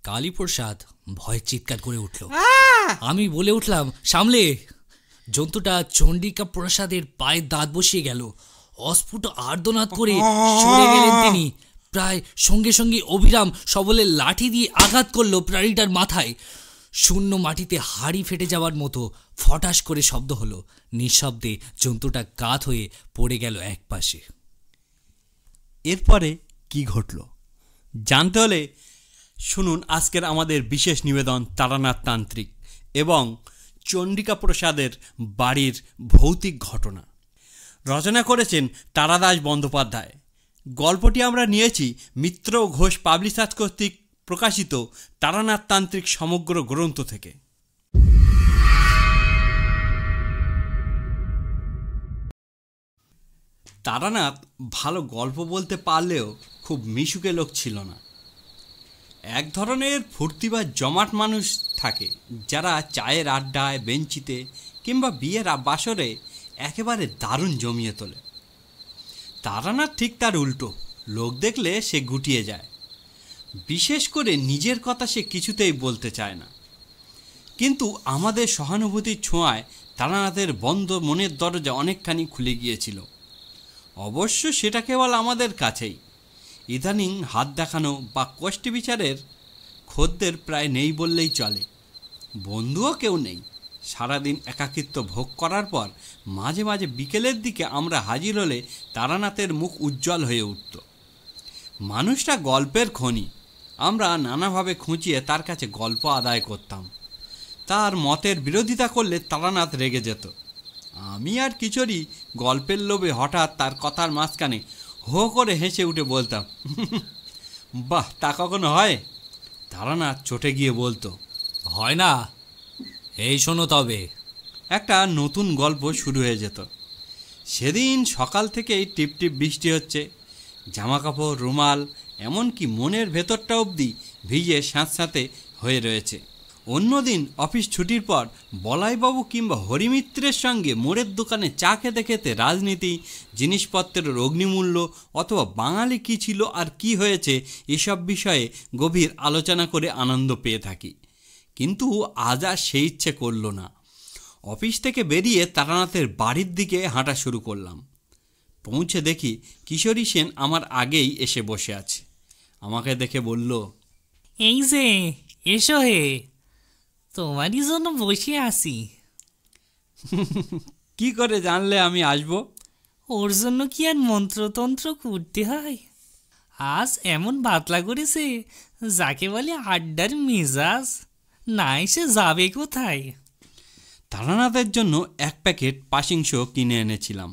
কালীপ্রসাদ ভয়ে চিৎকার করে উঠল। আমি বলে উঠলাম, সামলে। জন্তুটা চণ্ডিকা প্রসাদের পায়ে দাঁত বসিয়ে গেল। অস্ফুট আর্তনাদ করে সরে গেলেন তিনি। প্রায় সঙ্গে সঙ্গে অবিরাম সবলে লাঠি দিয়ে আঘাত করল প্রাণীটার মাথায়। শূন্য মাটিতে হাড়ি ফেটে যাওয়ার মতো ফটাস করে শব্দ হলো। নিঃশব্দে জন্তুটা কাত হয়ে পড়ে গেল একপাশে। এরপরে কি ঘটল জানতে হলে শুনুন আজকের আমাদের বিশেষ নিবেদন তারানাথ তান্ত্রিক এবং চণ্ডিকা প্রসাদের বাড়ির ভৌতিক ঘটনা। রচনা করেছেন তারাদাস বন্দ্যোপাধ্যায়। গল্পটি আমরা নিয়েছি মিত্র ঘোষ পাবলিশার্স কর্তৃক প্রকাশিত তারানাথ তান্ত্রিক সমগ্র গ্রন্থ থেকে। তারানাথ ভালো গল্প বলতে পারলেও খুব মিশুকে লোক ছিল না। এক ধরনের ফুর্তি বা জমাট মানুষ থাকে যারা চায়ের আড্ডায়, বেঞ্চিতে কিংবা বিয়ের বাসরে একেবারে দারুণ জমিয়ে তোলে। তারানাথ ঠিক তার উল্টো। লোক দেখলে সে গুটিয়ে যায়। বিশেষ করে নিজের কথা সে কিছুতেই বলতে চায় না। কিন্তু আমাদের সহানুভূতির ছোঁয়ায় তারানাথের বন্ধ মনের দরজা অনেকখানি খুলে গিয়েছিল। অবশ্য সেটা কেবল আমাদের কাছেই। ইদানিং হাত দেখানো বা কষ্টি বিচারের খদ্দের প্রায় নেই বললেই চলে। বন্ধুও কেউ নেই। সারাদিন একাকিত্ব ভোগ করার পর মাঝে মাঝে বিকেলের দিকে আমরা হাজির হলে তারানাথের মুখ উজ্জ্বল হয়ে উঠত। মানুষটা গল্পের খনি। আমরা নানাভাবে খুঁচিয়ে তার কাছে গল্প আদায় করতাম। তার মতের বিরোধিতা করলে তারানাথ রেগে যেত। আমি আর কিশোরী গল্পের লোভে হঠাৎ তার কথার মাঝখানে হো করে হেসে উঠে বলতাম, বাহ, তা কখনো হয়? তারানাথ চটে গিয়ে বলতো, হয় না। এই শোনো তবে। একটা নতুন গল্প শুরু হয়ে যেত। সেদিন সকাল থেকেই টিপটিপ বৃষ্টি হচ্ছে। জামাকাপড়, রুমাল, এমনকি মনের ভেতরটা অবধি ভিজে স্যাঁতস্যাঁতে হয়ে রয়েছে। অন্যদিন অফিস ছুটির পর বলাইবাবু কিংবা হরিমিত্রের সঙ্গে মোড়ের দোকানে চা খেতে খেতে রাজনীতি, জিনিসপত্রের অগ্নিমূল্য অথবা বাঙালি কী ছিল আর কি হয়েছে এসব বিষয়ে গভীর আলোচনা করে আনন্দ পেয়ে থাকি। কিন্তু আজ আর সেই ইচ্ছে করল না। অফিস থেকে বেরিয়ে তারানাথের বাড়ির দিকে হাঁটা শুরু করলাম। পৌঁছে দেখি কিশোরী সেন আমার আগেই এসে বসে আছে। আমাকে দেখে বলল, এই যে, এসো হে, তোমারই জন্য বসে আছি। কি করে জানলে আমি আসব? ওর জন্য কি আর মন্ত্রতন্ত্র করতে হয়? আজ এমন বাতলা করেছে যাকে বলে আড্ডার মেজাজ, না এসে যাবে কোথায়? তারানাথের জন্য এক প্যাকেট পাসিংস কিনে এনেছিলাম।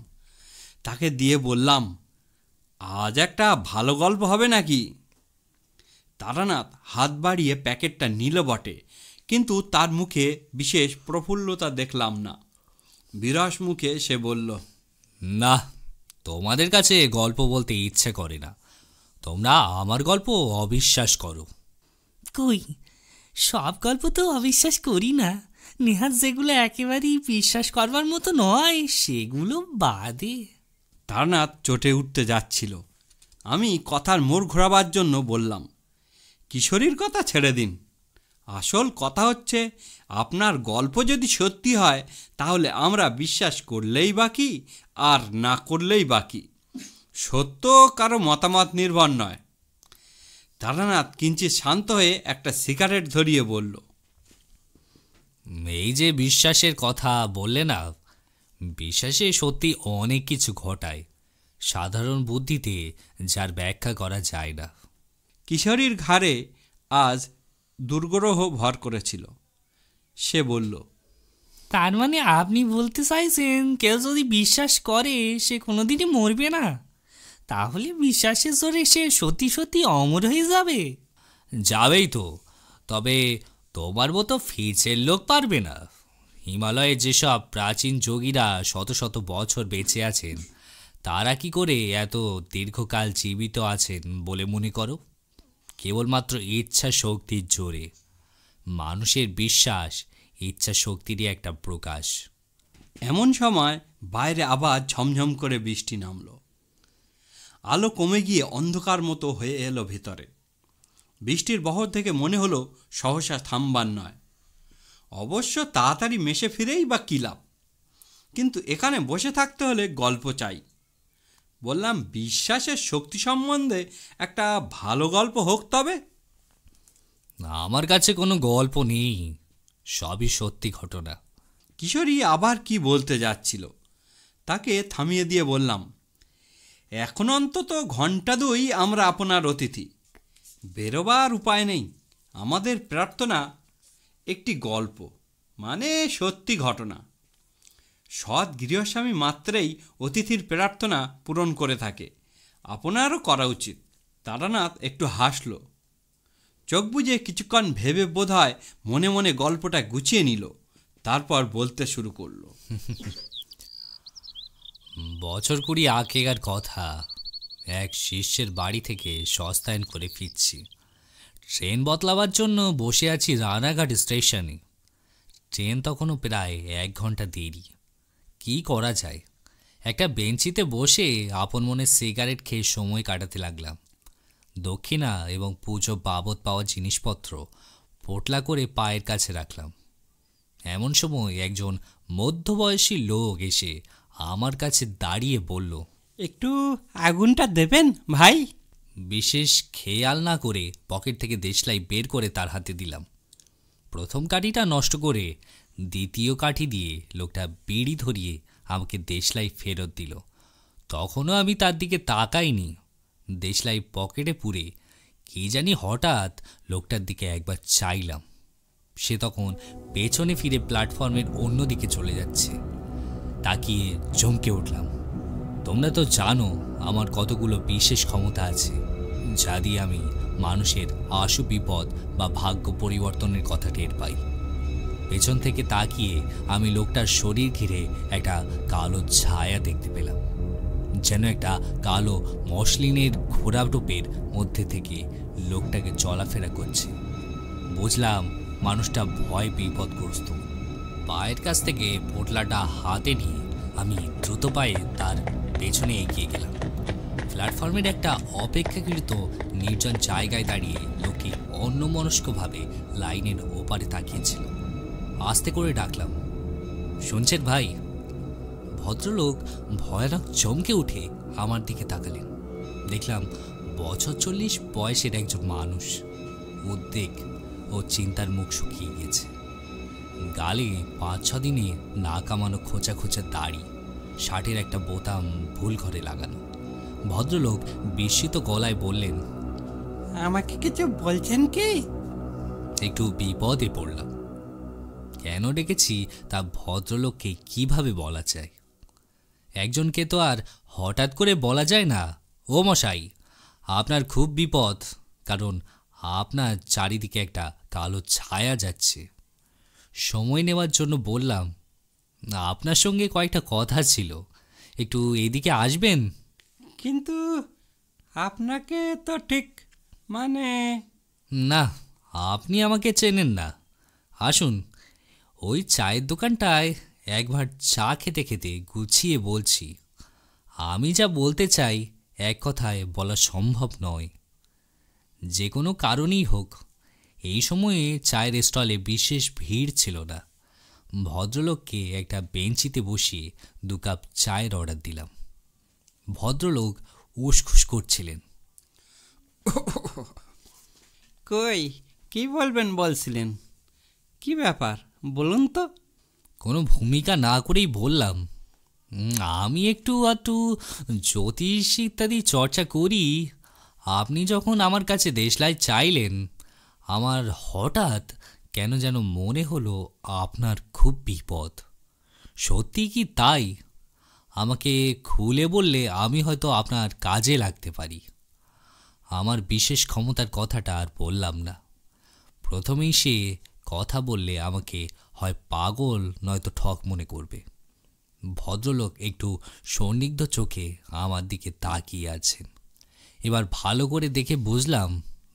তাকে দিয়ে বললাম, আজ একটা ভালো গল্প হবে নাকি? তারানাথ হাত বাড়িয়ে প্যাকেটটা নিল বটে, কিন্তু তার মুখে বিশেষ প্রফুল্লতা দেখলাম না। বিরস মুখে সে বলল, না, তোমাদের কাছে গল্প বলতে ইচ্ছে করে না। তোমরা আমার গল্প অবিশ্বাস করো। কই, সব গল্প তো অবিশ্বাস করি না। নেহাত যেগুলো একেবারেই বিশ্বাস করবার মতো নয় সেগুলো বাদে। তারানাথ চটে উঠতে যাচ্ছিল। আমি কথার মোড় ঘোরাবার জন্য বললাম, কিশোরীর কথা ছেড়ে দিন। আসল কথা হচ্ছে, আপনার গল্প যদি সত্যি হয় তাহলে আমরা বিশ্বাস করলেই বাকি, আর না করলেই বাকি। সত্য কারো মতামত নির্ভর নয়। তারানাথ কিঞ্চিৎ শান্ত হয়ে একটা সিগারেট ধরিয়ে বলল, এই যে বিশ্বাসের কথা বললে না, বিশ্বাসে সত্যি অনেক কিছু ঘটায়, সাধারণ বুদ্ধিতে যার ব্যাখ্যা করা যায় না। কিশোরীর ঘাড়ে আজ দুর্গ্রহ ভর করেছিল। সে বলল, তার মানে আপনি বলতে চাইছেন কেউ যদি বিশ্বাস করে সে কোনোদিনই মরবে না? তাহলে বিশ্বাসের জোরে সে সত্যি সত্যি অমর হয়ে যাবে? যাবেই তো, তবে তোমার মতো ফিচের লোক পারবে না। হিমালয়ে যেসব প্রাচীন যোগীরা শত শত বছর বেঁচে আছেন, তারা কি করে এত দীর্ঘকাল জীবিত আছেন বলে মনে করো? কেবলমাত্র ইচ্ছা শক্তির জোরে। মানুষের বিশ্বাস ইচ্ছা শক্তিরই একটা প্রকাশ। এমন সময় বাইরে আবার ঝমঝম করে বৃষ্টি নামল। আলো কমে গিয়ে অন্ধকার মতো হয়ে এলো ভেতরে। বৃষ্টির বহর থেকে মনে হলো সহসা থামবার নয়। অবশ্য তাড়াতাড়ি মেশে ফিরেই বা কী লাভ, কিন্তু এখানে বসে থাকতে হলে গল্প চাই। বললাম, বিশ্বাসের শক্তি সম্বন্ধে একটা ভালো গল্প হোক তবে। আমার কাছে কোনো গল্প নেই, সবই সত্যি ঘটনা। কিশোরী আবার কি বলতে যাচ্ছিল, তাকে থামিয়ে দিয়ে বললাম, এখন অন্তত ঘণ্টা 2 আমরা আপনার অতিথি, বেরোবার উপায় নেই। আমাদের প্রার্থনা একটি গল্প, মানে সত্যি ঘটনা। সৎ গৃহস্বামী মাত্রেই অতিথির প্রার্থনা পূরণ করে থাকে, আপনারও করা উচিত। তারানাথ একটু হাসল, চোখ বুজে কিছুক্ষণ ভেবে বোধহয় মনে মনে গল্পটা গুছিয়ে নিল, তারপর বলতে শুরু করলো। বছর 20 আগেকার কথা, এক শিষ্যের বাড়ি থেকে সস্তায়ন করে ফিরছি। ট্রেন বদলাবার জন্য বসে আছি রানাঘাট স্টেশনে। ট্রেন তখনও প্রায় 1 ঘন্টা দেরি। কি করা যায়, একটা বেঞ্চিতে বসে আপন মনে সিগারেট খেয়ে সময় কাটাতে লাগলাম। দক্ষিণা এবং পুজো বাবদ পাওয়া জিনিসপত্র পোটলা করে পায়ের কাছে রাখলাম। এমন সময় একজন মধ্যবয়সী লোক এসে আমার কাছে দাঁড়িয়ে বলল, একটু আগুনটা দেবেন ভাই? বিশেষ খেয়াল না করে পকেট থেকে দেশলাই বের করে তার হাতে দিলাম। প্রথম কাঠিটা নষ্ট করে দ্বিতীয় কাঠি দিয়ে লোকটা বিড়ি ধরিয়ে আমাকে দেশলাই ফেরত দিল। তখনও আমি তার দিকে তাকাইনি। দেশলাই পকেটে পুরে কি জানি হঠাৎ লোকটার দিকে একবার চাইলাম। সে তখন পেছনে ফিরে প্ল্যাটফর্মের অন্য দিকে চলে যাচ্ছে। তাকিয়ে চমকে উঠলাম। তোমরা তো জানো আমার কতগুলো বিশেষ ক্ষমতা আছে, যা দিয়ে আমি মানুষের আশু বিপদ বা ভাগ্য পরিবর্তনের কথা টের পাই। পেছন থেকে তাকিয়ে আমি লোকটার শরীর ঘিরে একটা কালো ছায়া দেখতে পেলাম, যেন একটা কালো মসলিনের ঘোড়া টোপের মধ্যে থেকে লোকটাকে চলাফেরা করছে। বুঝলাম মানুষটা ভয় বিপদগ্রস্ত। পায়ের কাছ থেকে পোটলাটা হাতে নিয়ে আমি দ্রুত পায়ে তার পেছনে এগিয়ে গেলাম। প্ল্যাটফর্মের একটা অপেক্ষাকৃত নির্জন জায়গায় দাঁড়িয়ে লোকটি অন্যমনস্কভাবে লাইনের ওপারে তাকিয়েছিল। আস্তে করে ডাকলাম, শুনছেন ভাই? ভদ্রলোক ভয়ানক চমকে উঠে আমার দিকে তাকালেন। দেখলাম বছর 40 বয়সের একজন মানুষ। উদ্বেগ ও চিন্তার মুখ শুকিয়ে গিয়েছে। গালে 5-6 দিনে না কামানো খোঁচা খোঁচা দাড়ি, শার্টের একটা বোতাম ভুল ঘরে লাগানো। ভদ্রলোক বিস্মিত গলায় বললেন, আমাকে কিছু বলছেন কি? একটু বিপদে পড়লাম। কেন ডেকেছি তা ভদ্রলোককে কিভাবে বলা যায়? একজনকে তো আর হঠাৎ করে বলা যায় না, ও মশাই আপনার খুব বিপদ, কারণ আপনার চারিদিকে একটা কালো ছায়া যাচ্ছে। সময় নেওয়ার জন্য বললাম, আপনার সঙ্গে কয়েকটা কথা ছিল, একটু এদিকে আসবেন? কিন্তু আপনাকে তো ঠিক না, আপনি আমাকে চেনেন না। আসুন, ওই চায়ের দোকানটায় একবার চা খেতে খেতে গুছিয়ে বলছি। আমি যা বলতে চাই এক কথায় বলা সম্ভব নয়। যে কোনো কারণেই হোক, এই সময়ে চায়ের স্টলে বিশেষ ভিড় ছিল না। ভদ্রলোককে একটা বেঞ্চিতে বসিয়ে 2 কাপ চায়ের অর্ডার দিলাম। ভদ্রলোক উসখুস করছিলেন। কই, কি বলবেন বলছিলেন? কি ব্যাপার বলুন তো? কোনো ভূমিকা না করেই বললাম, আমি একটু জ্যোতিষ ইত্যাদি চর্চা করি। আপনি যখন আমার কাছে দেশলাই চাইলেন, আমার হঠাৎ কেন যেন মনে হলো আপনার খুব বিপদ। সত্যি কি তাই? আমাকে খুলে বললে আমি হয়তো আপনার কাজে লাগতে পারি। আমার বিশেষ ক্ষমতার কথাটা আর বললাম না। প্রথমেই সে কথা বললে আমাকে হয় পাগল নয়তো ঠক মনে করবে। ভদ্রলোক একটু সন্দিগ্ধ চোখে আমার দিকে তাকিয়ে আছেন। এবার ভালো করে দেখে বুঝলাম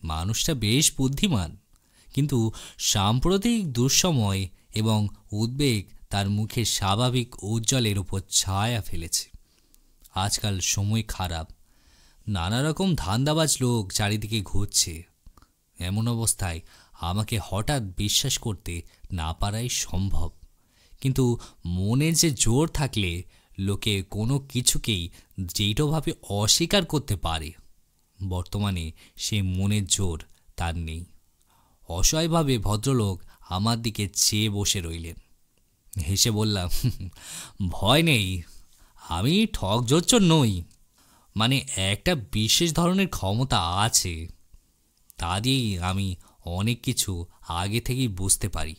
মানুষটা বেশ বুদ্ধিমান, কিন্তু সাম্প্রতিক দুঃসময় এবং উদ্বেগ তার মুখে স্বাভাবিক উজ্জ্বলের উপর ছায়া ফেলেছে। আজকাল সময় খারাপ, নানা রকম ধান্দাবাজ লোক চারিদিকে ঘুরছে। এমন অবস্থায় আমাকে হঠাৎ বিশ্বাস করতে না পারাই সম্ভব, কিন্তু মনে যে জোর থাকলে লোকে কোনো কিছুকেই দৃঢ়ভাবে অস্বীকার করতে পারে, বর্তমানে সেই মনের জোর তার নেই। অসহায়ভাবে ভদ্রলোক আমার দিকে চেয়ে বসে রইলেন। হেসে বললাম, ভয় নেই, আমি ঠকজোচ্চর নই। মানে একটা বিশেষ ধরনের ক্ষমতা আছে, তা দিয়েই আমি অনেক কিছু আগে থেকেই বুঝতে পারি।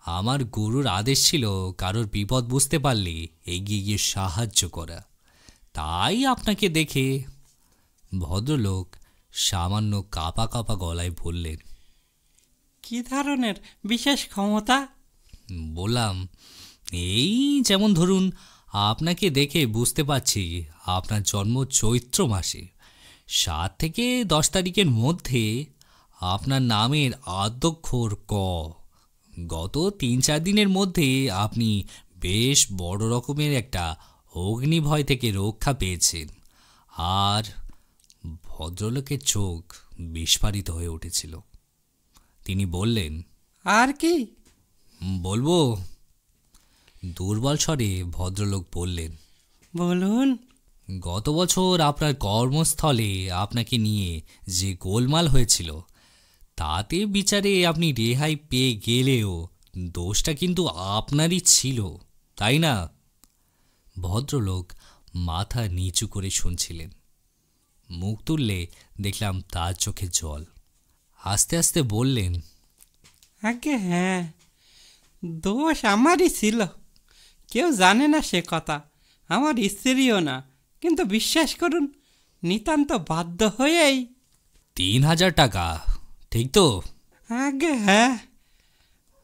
আমার গুরুর আদেশ ছিল কারোর বিপদ বুঝতে পারলে এগিয়ে গিয়ে সাহায্য করা। তাই আপনাকে দেখে। ভদ্রলোক সামান্য কাঁপা কাঁপা গলায় বললেন, কি ধরনের বিশেষ ক্ষমতা? বললাম, এই যেমন ধরুন, আপনাকে দেখে বুঝতে পারছি আপনার জন্ম চৈত্র মাসে 7 থেকে 10 তারিখের মধ্যে। আপনার নামের আদ্যক্ষর ক। গত 3-4 দিনের মধ্যে আপনি বেশ বড় রকমের একটা অগ্নিভয় থেকে রক্ষা পেয়েছেন। আর ভদ্রলোকের চোখ বিস্ফারিত হয়ে উঠেছিল। তিনি বললেন, আর কি বলবো? দুর্বল স্বরে ভদ্রলোক বললেন, বলুন। গত বছর আপনার কর্মস্থলে আপনাকে নিয়ে যে গোলমাল হয়েছিল, তাতে বিচারে আপনি রেহাই পেয়ে গেলেও দোষটা কিন্তু আপনারই ছিল, তাই না? ভদ্রলোক মাথা নিচু করে শুনছিলেন। মুখ তুললে দেখলাম তার চোখে জল। আস্তে আস্তে বললেন, আগে হ্যাঁ, দোষ আমারই ছিল। কেউ জানে না সে কথা, আমার স্ত্রীও না। কিন্তু বিশ্বাস করুন, নিতান্ত বাধ্য হয়েই। 3000 টাকা, ঠিক তো? আগে হ্যাঁ,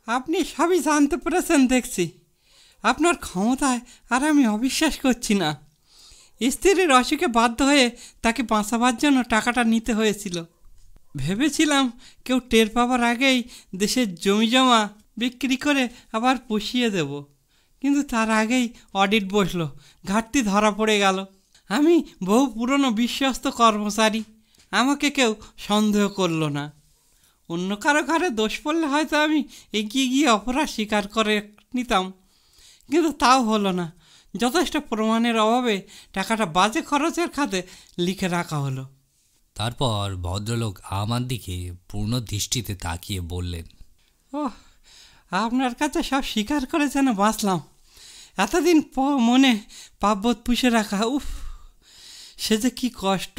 আপনি সবই জানতে পেরেছেন দেখছি। আপনার ক্ষমতায় আর আমি অবিশ্বাস করছি না। স্ত্রীর অসুখে বাধ্য হয়ে তাকে বাঁচাবার জন্য টাকাটা নিতে হয়েছিল। ভেবেছিলাম কেউ টের পাবার আগেই দেশের জমি জমা বিক্রি করে আবার পুষিয়ে দেব, কিন্তু তার আগেই অডিট বসলো, ঘাটতি ধরা পড়ে গেল। আমি বহু পুরনো বিশ্বস্ত কর্মচারী, আমাকে কেউ সন্দেহ করলো না। অন্য কারো ঘরে দোষ পড়লে হয়তো আমি এগিয়ে গিয়ে অপরাধ স্বীকার করে নিতাম, কিন্তু তাও হলো না। যথেষ্ট প্রমাণের অভাবে টাকাটা বাজে খরচের খাতে লিখে রাখা হলো। তারপর ভদ্রলোক আমার দিকে পূর্ণ দৃষ্টিতে তাকিয়ে বললেন, ওহ, আপনার কাছে সব স্বীকার করে যেন বাঁচলাম। এতদিন মনে পাপবোধ পুষে রাখা, উফ, সে যে কি কষ্ট।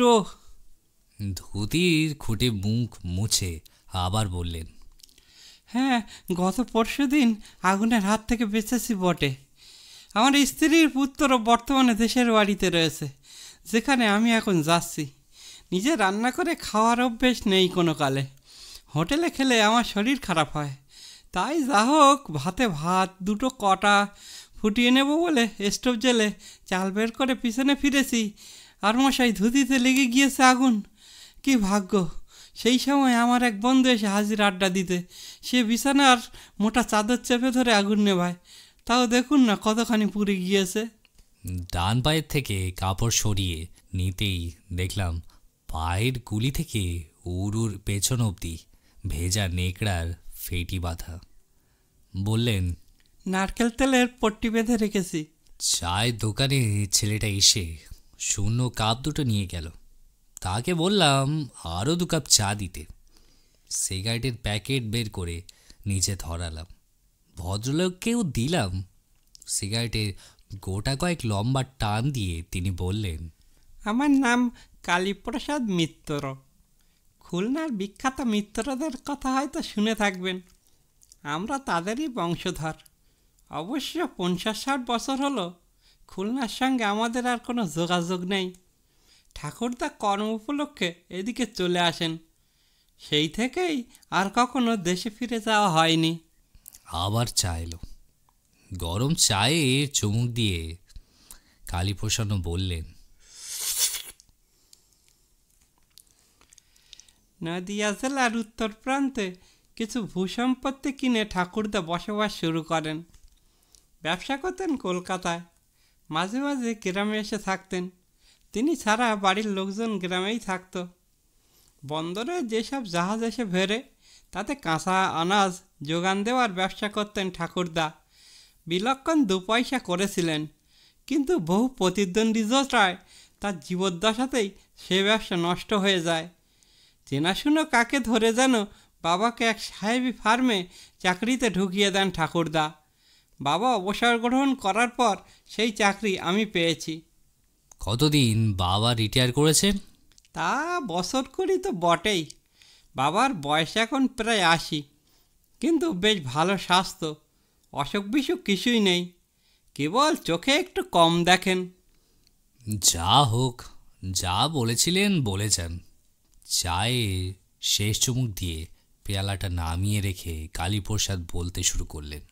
ধুতির খুঁটে মুখ মুছে আবার বললেন, হ্যাঁ, গত পরশুদিন আগুনের হাত থেকে বেঁচেছি বটে। আমার স্ত্রীর পুত্র বর্তমানে দেশের বাড়িতে রয়েছে, যেখানে আমি এখন যাচ্ছি। নিজে রান্না করে খাওয়ার অভ্যেস নেই কোনো কালে। হোটেলে খেলে আমার শরীর খারাপ হয়। তাই যা হোক, ভাতে ভাত দুটো কটা ফুটিয়ে নেব বলে স্টোভ জেলে চাল বের করে পিছনে ফিরেছি, আর মশাই ধুতিতে লেগে গিয়েছে আগুন। কি ভাগ্য, সেই সময় আমার এক বন্ধু এসে হাজির আড্ডা দিতে। সে বিছানার মোটা চাদর চেপে ধরে আগুন নেভায়। তাও দেখুন না কতখানি পুড়ে গিয়েছে। ডান পায়ের থেকে কাপড় সরিয়ে নিতেই দেখলাম পায়ের গুলি থেকে উড়ুর পেছন অবধি ভেজা নেকড়ার ফেটি বাঁধা। বললেন, নারকেল তেলের পট্টি বেঁধে রেখেছি। চায়ের দোকানে ছেলেটা এসে শূন্য কাপ দুটো নিয়ে গেল। তাকে বললাম আরও 2 কাপ চা দিতে। সিগারেটের প্যাকেট বের করে নিচে ধরালাম, ভদ্রলোককেও দিলাম। সিগারেটের গোটা কয়েক লম্বা টান দিয়ে তিনি বললেন, আমার নাম কালীপ্রসাদ মিত্র। খুলনার বিখ্যাত মিত্রদের কথা হয়তো শুনে থাকবেন। আমরা তাদেরই বংশধর। অবশ্য 50-60 বছর হলো খুলনার সঙ্গে আমাদের আর কোনো যোগাযোগ নেই। ঠাকুরদা কর্ম উপলক্ষে এদিকে চলে আসেন, সেই থেকেই আর কখনো দেশে ফিরে যাওয়া হয়নি। আবার চা এলো। গরম চায়ে চুমুক দিয়ে কালীপ্রসন্ন বললেন, নদিয়া জেলার উত্তর প্রান্তে কিছু ভূসম্পত্তি কিনে ঠাকুরদা বসবাস শুরু করেন। ব্যবসা করতেন কলকাতায়, মাঝে মাঝে গ্রামে এসে থাকতেন। তিনি ছাড়া বাড়ির লোকজন গ্রামেই থাকতো। বন্দরে যেসব জাহাজ এসে ভেড়ে তাতে কাঁচা আনাজ যোগান দেওয়ার ব্যবসা করতেন ঠাকুরদা। বিলক্ষণ 2 পয়সা করেছিলেন, কিন্তু বহু প্রতিদ্বন্দ্বী জোটায় তার জীবদ্দশাতেই সে ব্যবসা নষ্ট হয়ে যায়। চেনাশুনো কাকে ধরে যেন বাবাকে এক সাহেবি ফার্মে চাকরিতে ঢুকিয়ে দেন ঠাকুরদা। বাবা অবসর গ্রহণ করার পর সেই চাকরি আমি পেয়েছি। কতদিন বাবা রিটায়ার করেছেন? তা বছর করি তো বটেই। বাবার বয়স এখন প্রায় 80, কিন্তু বেশ ভালো স্বাস্থ্য, অসুখ বিসুখ কিছুই নেই, কেবল চোখে একটু কম দেখেন। যা হোক, যা বলেছিলেন বলেছেন। চায়ে শেষ চুমুক দিয়ে পেয়ালাটা নামিয়ে রেখে কালীপ্রসাদ বলতে শুরু করলেন।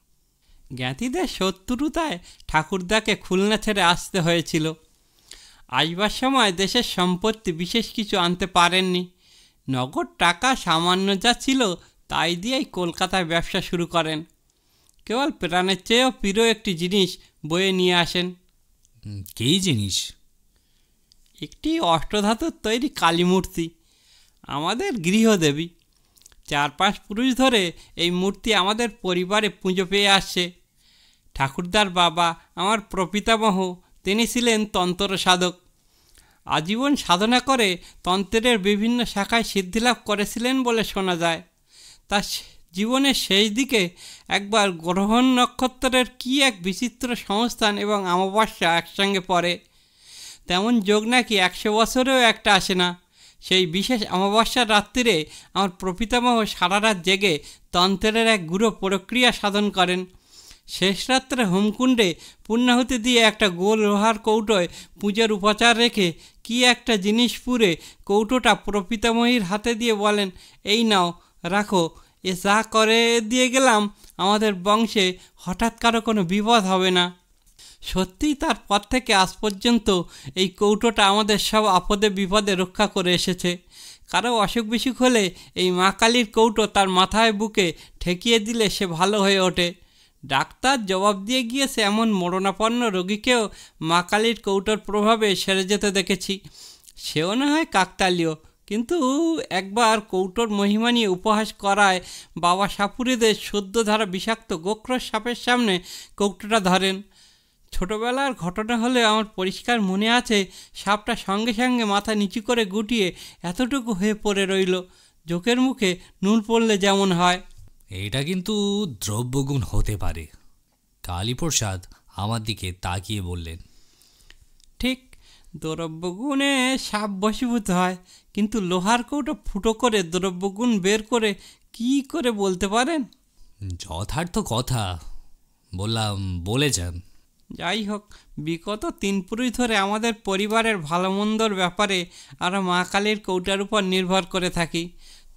জ্ঞাতিদের শত্রুতায় ঠাকুরদাকে খুলনা ছেড়ে আসতে হয়েছিল। আসবার সময় দেশের সম্পত্তি বিশেষ কিছু আনতে পারেননি। নগদ টাকা সামান্য যা ছিল তাই দিয়েই কলকাতায় ব্যবসা শুরু করেন। কেবল প্রাণের চেয়েও প্রিয় একটি জিনিস বয়ে নিয়ে আসেন। কী জিনিস? একটি অষ্টধাতুর তৈরি কালী মূর্তি, আমাদের গৃহদেবী। 4-5 পুরুষ ধরে এই মূর্তি আমাদের পরিবারে পুজো পেয়ে আসছে। ঠাকুরদার বাবা, আমার প্রপিতামহ, তিনি ছিলেন তন্ত্র সাধক। আজীবন সাধনা করে তন্ত্রের বিভিন্ন শাখায় সিদ্ধিলাভ করেছিলেন বলে শোনা যায়। তার জীবনের শেষ দিকে একবার গ্রহণ নক্ষত্রের কী এক বিচিত্র সংস্থান এবং অমাবস্যা একসঙ্গে পড়ে। তেমন যোগ নাকি 100 বছরেও একটা আসে না। সেই বিশেষ অমাবস্যার রাত্রিরে আমার প্রপিতামহ সারা রাত জেগে তন্ত্রের এক গুরু প্রক্রিয়া সাধন করেন। শেষ রাত্রে হোমকুণ্ডে পুণ্যাহুতি দিয়ে একটা গোল লোহার কৌটোয় পুজোর উপাচার রেখে কি একটা জিনিস পুরে কৌটোটা প্রপিতামহীর হাতে দিয়ে বলেন, এই নাও, রাখো, এ যা করে দিয়ে গেলাম আমাদের বংশে হঠাৎ কারো কোনো বিপদ হবে না। সত্যিই তারপর থেকে আজ পর্যন্ত এই কৌটোটা আমাদের সব আপদে বিপদে রক্ষা করে এসেছে। কারো অসুখ বিসুখ হলে এই মা কালীর কৌটো তার মাথায় বুকে ঠেকিয়ে দিলে সে ভালো হয়ে ওঠে। ডাক্তার জবাব দিয়ে গিয়েছে এমন মরণাপন্ন রোগীকেও মা কালীর কৌটোর প্রভাবে সেরে যেতে দেখেছি। সেও না হয় কাকতালীয়, কিন্তু একবার কৌটোর মহিমা নিয়ে উপহাস করায় বাবা সাপুরেদের সদ্যধারা বিষাক্ত গোখরোশ সাপের সামনে কৌটোটা ধরেন। ছোটোবেলার ঘটনা হলে আমার পরিষ্কার মনে আছে, সাপটা সঙ্গে সঙ্গে মাথা নিচু করে গুটিয়ে এতটুকু হয়ে পড়ে রইল, জোকের মুখে নুন পড়লে যেমন হয়। এটা কিন্তু দ্রব্যগুণ হতে পারে। কালীপ্রসাদ আমার দিকে তাকিয়ে বললেন, ঠিক, দ্রব্যগুণে সাপ বশীভূত হয়, কিন্তু লোহার কৌটো ফুটো করে দ্রব্যগুণ বের করে কি করে বলতে পারেন? যথার্থ কথা, বললাম, বলে যান। যাই হোক, বিগত 3 পুরুষ ধরে আমাদের পরিবারের ভালো মন্দর ব্যাপারে আমরা মা কালীর কৌটার উপর নির্ভর করে থাকি।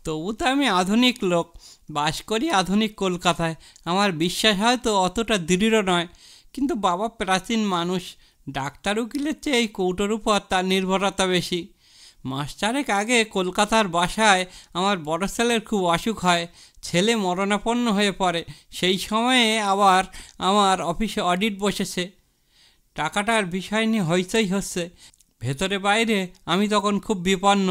তবু তো আমি আধুনিক লোক, বাস করি আধুনিক কলকাতায়। আমার বিশ্বাস হয়তো অতটা দৃঢ় নয়, কিন্তু বাবা প্রাচীন মানুষ, ডাক্তার উকিলের চেয়ে এই কৌটোর উপর তার নির্ভরতা বেশি। মাস 4 আগে কলকাতার বাসায় আমার বড় ছেলের খুব অসুখ হয়, ছেলে মরণাপন্ন হয়ে পড়ে। সেই সময়ে আবার আমার অফিসে অডিট বসেছে, টাকাটার বিষয় নিয়ে হইচই হচ্ছে। ভেতরে বাইরে আমি তখন খুব বিপন্ন।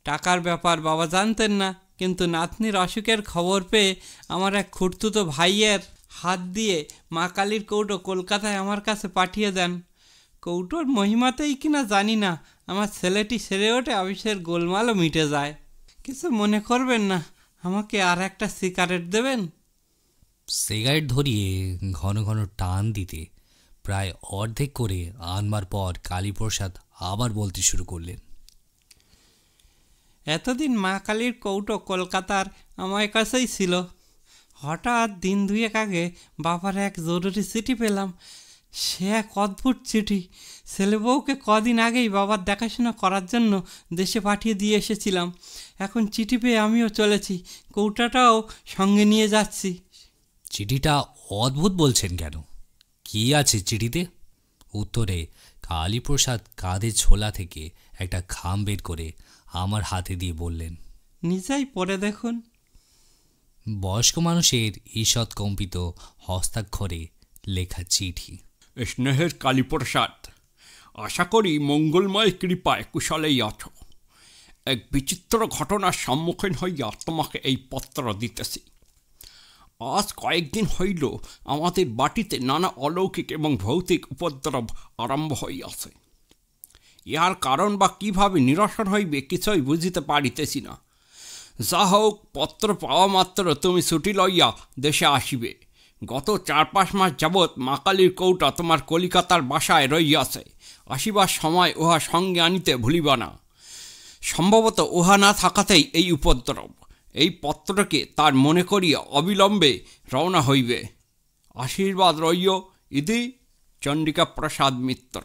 টাকার ব্যাপার বাবা জানতেন না, কিন্তু নাতনির অসুখের খবর পেয়ে আমার এক খুড়তুতো ভাইয়ের হাত দিয়ে মা কালীর কৌটো কলকাতায় আমার কাছে পাঠিয়ে দেন। কৌটোর মহিমাতেই কিনা জানি না আমার ছেলেটি সেরে ওঠে, অফিসের গোলমালও মিটে যায়। কিছু মনে করবেন না, আমাকে আর একটা সিগারেট দেবেন? সিগারেট ধরিয়ে ঘন ঘন টান দিতে প্রায় অর্ধেক করে আনবার পর কালীপ্রসাদ আবার বলতে শুরু করলেন, এতদিন মা কালীর কৌটো কলকাতার আমার কাছেই ছিল। হঠাৎ দিন 2 আগে বাবার এক জরুরি চিঠি পেলাম। সে এক অদ্ভুত চিঠি। ছেলে বউকে কদিন আগেই বাবার দেখাশোনা করার জন্য দেশে পাঠিয়ে দিয়ে এসেছিলাম। এখন চিঠি পেয়ে আমিও চলেছি, কৌটাটাও সঙ্গে নিয়ে যাচ্ছি। চিঠিটা অদ্ভুত বলছেন কেন? কি আছে চিঠিতে? উত্তরে কালীপ্রসাদ কাঁধে ছোলা থেকে একটা খাম বের করে আমার হাতে দিয়ে বললেন, নিজেই পড়ে দেখুন। বয়স্ক মানুষের ঈষৎ কম্পিত হস্তাক্ষরে লেখা চিঠি। স্নেহের কালীপ্রসাদ, আশা করি মঙ্গলময় কৃপায় কুশলেই আছো। এক বিচিত্র ঘটনার সম্মুখীন হইয়া তোমাকে এই পত্র দিতেছি। আজ কয়েকদিন হইল আমাদের বাটিতে নানা অলৌকিক এবং ভৌতিক উপদ্রব আরম্ভ হইয়াছে। ইহার কারণ বা কিভাবে নিরসন হইবে কিছুই বুঝিতে পারিতেছি না। যা হোক, পত্র পাওয়া মাত্র তুমি ছুটি লইয়া দেশে আসিবে। গত 4-5 মাস যাবৎ মা কালীর কৌটা তোমার কলিকাতার বাসায় রইয়াছে। আসিবার সময় উহা সঙ্গে আনিতে ভুলিবা না। সম্ভবত উহা না থাকাতেই এই উপদ্রব। এই পত্রকে তার মনে করিয়া অবিলম্বে রওনা হইবে। আশীর্বাদ রইও, ইতি চণ্ডিকা প্রসাদ মিত্র।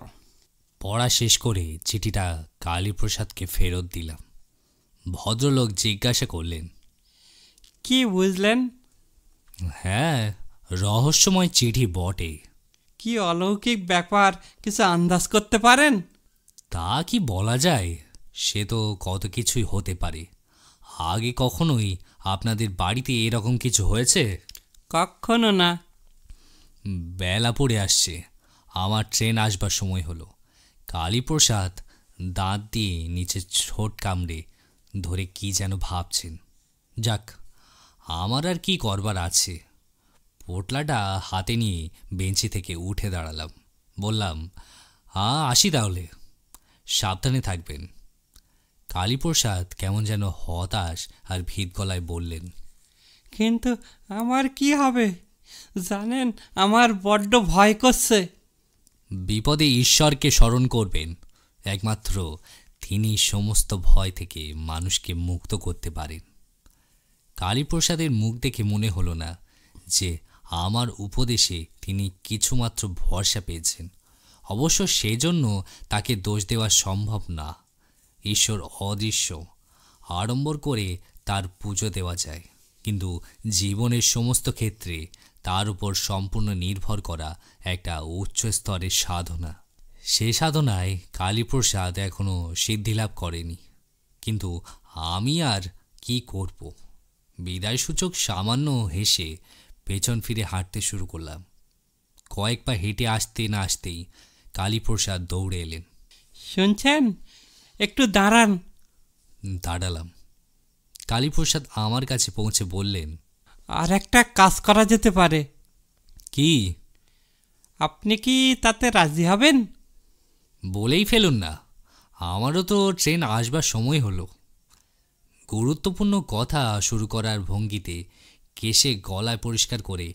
পড়া শেষ করে চিঠিটা কালীপ্রসাদকে ফেরত দিলাম। ভদ্রলোক জিজ্ঞাসা করলেন, কি বুঝলেন? হ্যাঁ, রহস্যময় চিঠি বটে। কি অলৌকিক ব্যাপার কিছু আন্দাজ করতে পারেন? তা কি বলা যায়? সে তো কত কিছুই হতে পারে। আগে কখনোই আপনাদের বাড়িতে এরকম কিছু হয়েছে? কখনো না। বেলা পড়ে আসছে, আমার ট্রেন আসবার সময় হলো। কালীপ্রসাদ দাঁত দিয়ে নিচে ঠোঁট কামড়ে ধরে কি যেন ভাবছেন। যাক, আমার আর কি করবার আছে। পোটলাটা হাতে নিয়ে বেঞ্চি থেকে উঠে দাঁড়ালাম। বললাম, আসি তাহলে, সাবধানে থাকবেন। কালীপ্রসাদ কেমন যেন হতাশ আর ভীত গলায় বললেন, কিন্তু আমার কি হবে জানেন, আমার বড্ড ভয় করছে। বিপদে ঈশ্বরকে স্মরণ করবেন। একমাত্র তিনি সমস্ত ভয় থেকে মানুষকে মুক্ত করতে পারেন। কালীপ্রসাদের মুখ দেখে মনে হলো না যে আমার উপদেশে তিনি কিছুমাত্র ভরসা পেয়েছেন। অবশ্য সেজন্য তাকে দোষ দেওয়া সম্ভব না। ঈশ্বর অদৃশ্য, আড়ম্বর করে তার পুজো দেওয়া যায়, কিন্তু জীবনের সমস্ত ক্ষেত্রে তার উপর সম্পূর্ণ নির্ভর করা একটা উচ্চ স্তরের সাধনা। সে সাধনায় কালীপ্রসাদ এখনও সিদ্ধিলাভ করেনি। কিন্তু আমি আর কি করব? বিদায়সূচক সামান্য হেসে পেছন ফিরে হাঁটতে শুরু করলাম। কয়েক পা হেঁটে আসতে না আসতেই কালীপ্রসাদ দৌড়ে এলেন। শুনছেন, একটু দাঁড়ান। দাঁড়ালাম। কালীপ্রসাদ আমার কাছে পৌঁছে বললেন, আর একটা কাজ করা যেতে পারে। কি? আপনি কি তাতে রাজি হবেন? বলেই ফেলুন না, আমারও তো ট্রেন আসবার সময় হলো। গুরুত্বপূর্ণ কথা শুরু করার ভঙ্গিতে কেশে গলায় পরিষ্কার করে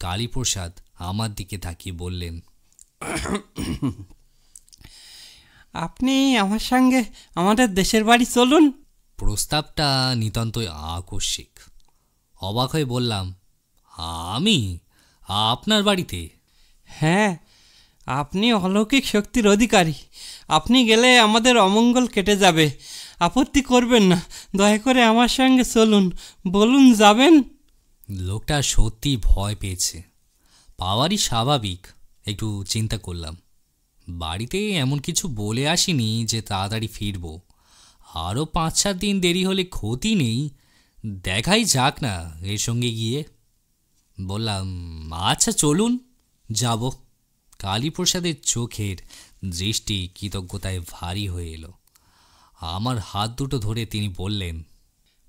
কালীপ্রসাদ আমার দিকে তাকিয়ে বললেন, আপনি আমার সঙ্গে আমাদের দেশের বাড়ি চলুন। প্রস্তাবটা নিতান্তই আকস্মিক। অবাক হয়ে বললাম, আমি আপনার বাড়িতে? হ্যাঁ, আপনি অলৌকিক শক্তির অধিকারী। আপনি গেলে আমাদের অমঙ্গল কেটে যাবে। আপত্তি করবেন না, দয়া করে আমার সঙ্গে চলুন। বলুন, যাবেন? লোকটা সত্যি ভয় পেয়েছে, পাওয়ারই স্বাভাবিক। একটু চিন্তা করলাম। বাড়িতে এমন কিছু বলে আসিনি যে তাড়াতাড়ি ফিরব। আরও 5-7 দিন দেরি হলে ক্ষতি নেই, দেখাই যাক না এর সঙ্গে গিয়ে। বললাম, আচ্ছা চলুন, যাব। কালীপ্রসাদের চোখের দৃষ্টি কৃতজ্ঞতায় ভারী হয়ে এলো। আমার হাত দুটো ধরে তিনি বললেন,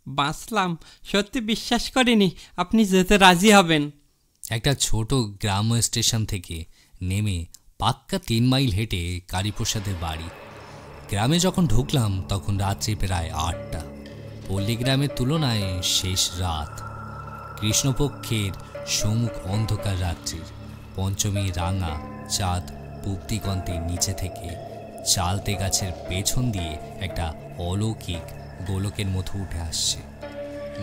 বাঁচলাম, সত্যি বিশ্বাস করিনি আপনি যেতে রাজি হবেন। একটা ছোট গ্রাম্য স্টেশন থেকে নেমে পাক্কা 3 মাইল হেঁটে কালীপ্রসাদের বাড়ি। গ্রামে যখন ঢুকলাম তখন রাত্রি প্রায় 8টা। পল্লীগ্রামের তুলনায় শেষ রাত। কৃষ্ণপক্ষের সম্মুখ অন্ধকার রাত্রির পঞ্চমী রাঙা চাঁদ পূব দিগন্তের নিচে থেকে চালতে গাছের পেছন দিয়ে একটা অলৌকিক গোলকের মতো উঠে আসছে।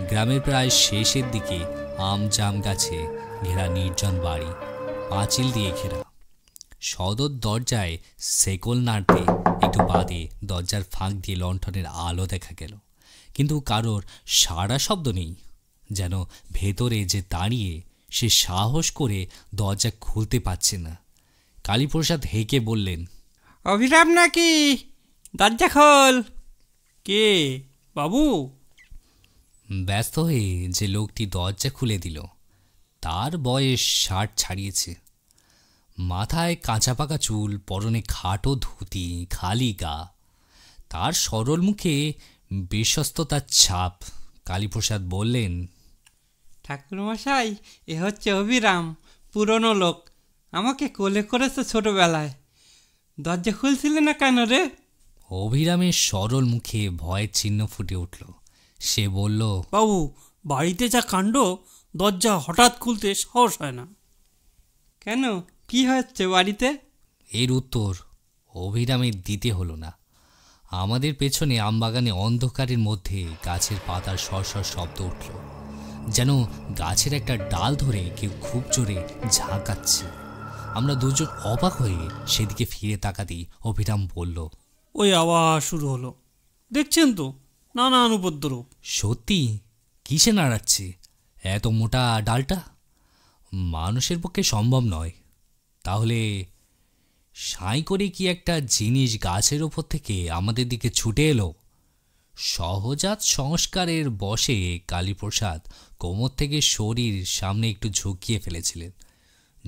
গ্রামের প্রায় শেষের দিকে আম জাম গাছে ঘেরা নির্জন বাড়ি, পাঁচিল দিয়ে ঘেরা। সদর দরজায় সেকল নাড়তে একটু বাদে দরজার ফাঁক দিয়ে লণ্ঠনের আলো দেখা গেল, কিন্তু কারোর সাড়া শব্দ নেই। যেন ভেতরে যে দাঁড়িয়ে সে সাহস করে দরজা খুলতে পারছে না। কালীপ্রসাদ হেঁকে বললেন, অভিরাম নাকি? দরজা খোল। কে বাবু? ব্যস্ত হয়ে যে লোকটি দরজা খুলে দিল তার বয়স 60 ছাড়িয়েছে। মাথায় কাঁচা পাকা চুল, পরনে খাটো ধুতি, খালি গা। তার সরল মুখে বিশ্বস্ততার ছাপ। কালীপ্রসাদ বললেন, ঠাকুরমশাই, এ হচ্ছে অভিরাম, পুরনো লোক, আমাকে কোলে করেছে ছোটবেলায়। দরজা খুলছিলে না কেন রে? অভিরামের সরল মুখে ভয়ের চিহ্ন ফুটে উঠল। সে বলল, বাবু, বাড়িতে যা কাণ্ড, দরজা হঠাৎ খুলতে সাহস হয় না। কেন, কি হচ্ছে বাড়িতে? এর উত্তর অভিরামের দিতে হলো না। আমাদের পেছনে আমবাগানে অন্ধকারের মধ্যে গাছের পাতার সরসর শব্দ উঠল, যেন গাছের একটা ডাল ধরে কেউ খুব জোরে ঝাঁকাচ্ছে। আমরা দুজন অবাক হয়ে সেদিকে ফিরে তাকাতেই অভিরাম বলল, ওই আবার শুরু হলো, দেখছেন তো, নানান উপদ্রব। সত্যি? কিসে নাড়াচ্ছে? এত মোটা ডালটা মানুষের পক্ষে সম্ভব নয়। তাহলে সাঁই করে কি একটা জিনিস গাছের ওপর থেকে আমাদের দিকে ছুটে এলো? সহজাত সংস্কারের বশে কালীপ্রসাদ কোমর থেকে শরীর সামনে একটু ঝুঁকিয়ে ফেলেছিলেন।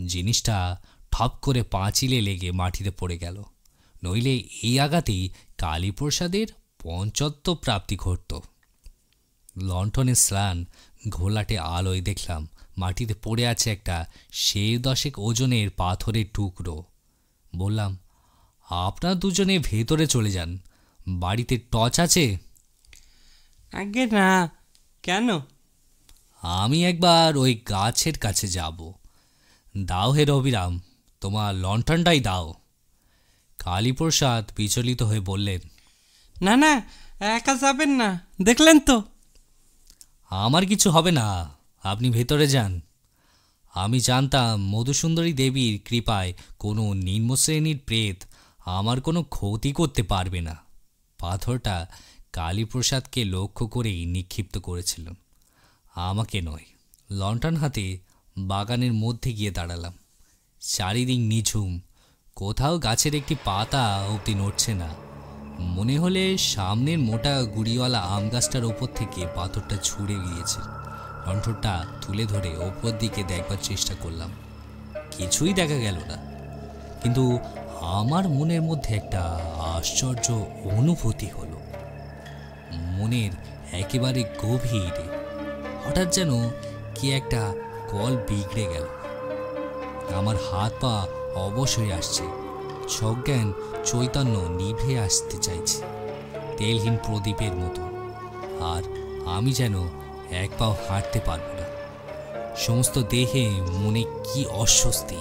জিনিসটা ঠপ করে পাঁচিলে লেগে মাটিতে পড়ে গেল, নইলে এই আঘাতেই কালীপ্রসাদের পঞ্চত্ব প্রাপ্তি ঘটত। লণ্ঠনের স্নান ঘোলাটে আলোয় দেখলাম মাটিতে পড়ে আছে একটা 10 ওজনের পাথরের টুকরো। বললাম, আপনারা দুজনে ভেতরে চলে যান, বাড়িতে টর্চ আছে? আগে না। কেন? আমি একবার ওই গাছের কাছে যাব। দাও হে অভিরাম, তোমার লণ্ঠনটাই দাও। কালীপ্রসাদ বিচলিত হয়ে বললেন, না না, একা যাবেন না, দেখলেন তো। আমার কিছু হবে না, আপনি ভেতরে যান। আমি জানতাম মধুসুন্দরী দেবীর কৃপায় কোনো নিম্ন শ্রেণীর প্রেত আমার কোনো ক্ষতি করতে পারবে না। পাথরটা কালীপ্রসাদকে লক্ষ্য করেই নিক্ষিপ্ত করেছিলেন, আমাকে নয়। লণ্ঠন হাতে বাগানের মধ্যে গিয়ে দাঁড়ালাম। চারিদিক নিঝুম, কোথাও গাছের একটি পাতা অবধি নড়ছে না। মনে হলে সামনের মোটা গুড়িওয়ালা আম গাছটার ওপর থেকে পাথরটা ছুঁড়ে গিয়েছে। লণ্ঠনটা তুলে ধরে ওপর দিকে দেখবার চেষ্টা করলাম, কিছুই দেখা গেল না। কিন্তু আমার মনের মধ্যে একটা আশ্চর্য অনুভূতি হলো। মনের একেবারে গভীরে হঠাৎ যেন কি একটা কল বিগড়ে গেল। আমার হাত পা অবশ হয়ে আসছে, সজ্ঞান চৈতন্য নিভে আসতে চাইছে তেলহীন প্রদীপের মতো। আর আমি যেন এক পাও হাঁটতে পারব না। সমস্ত দেহে মনে কি অস্বস্তি,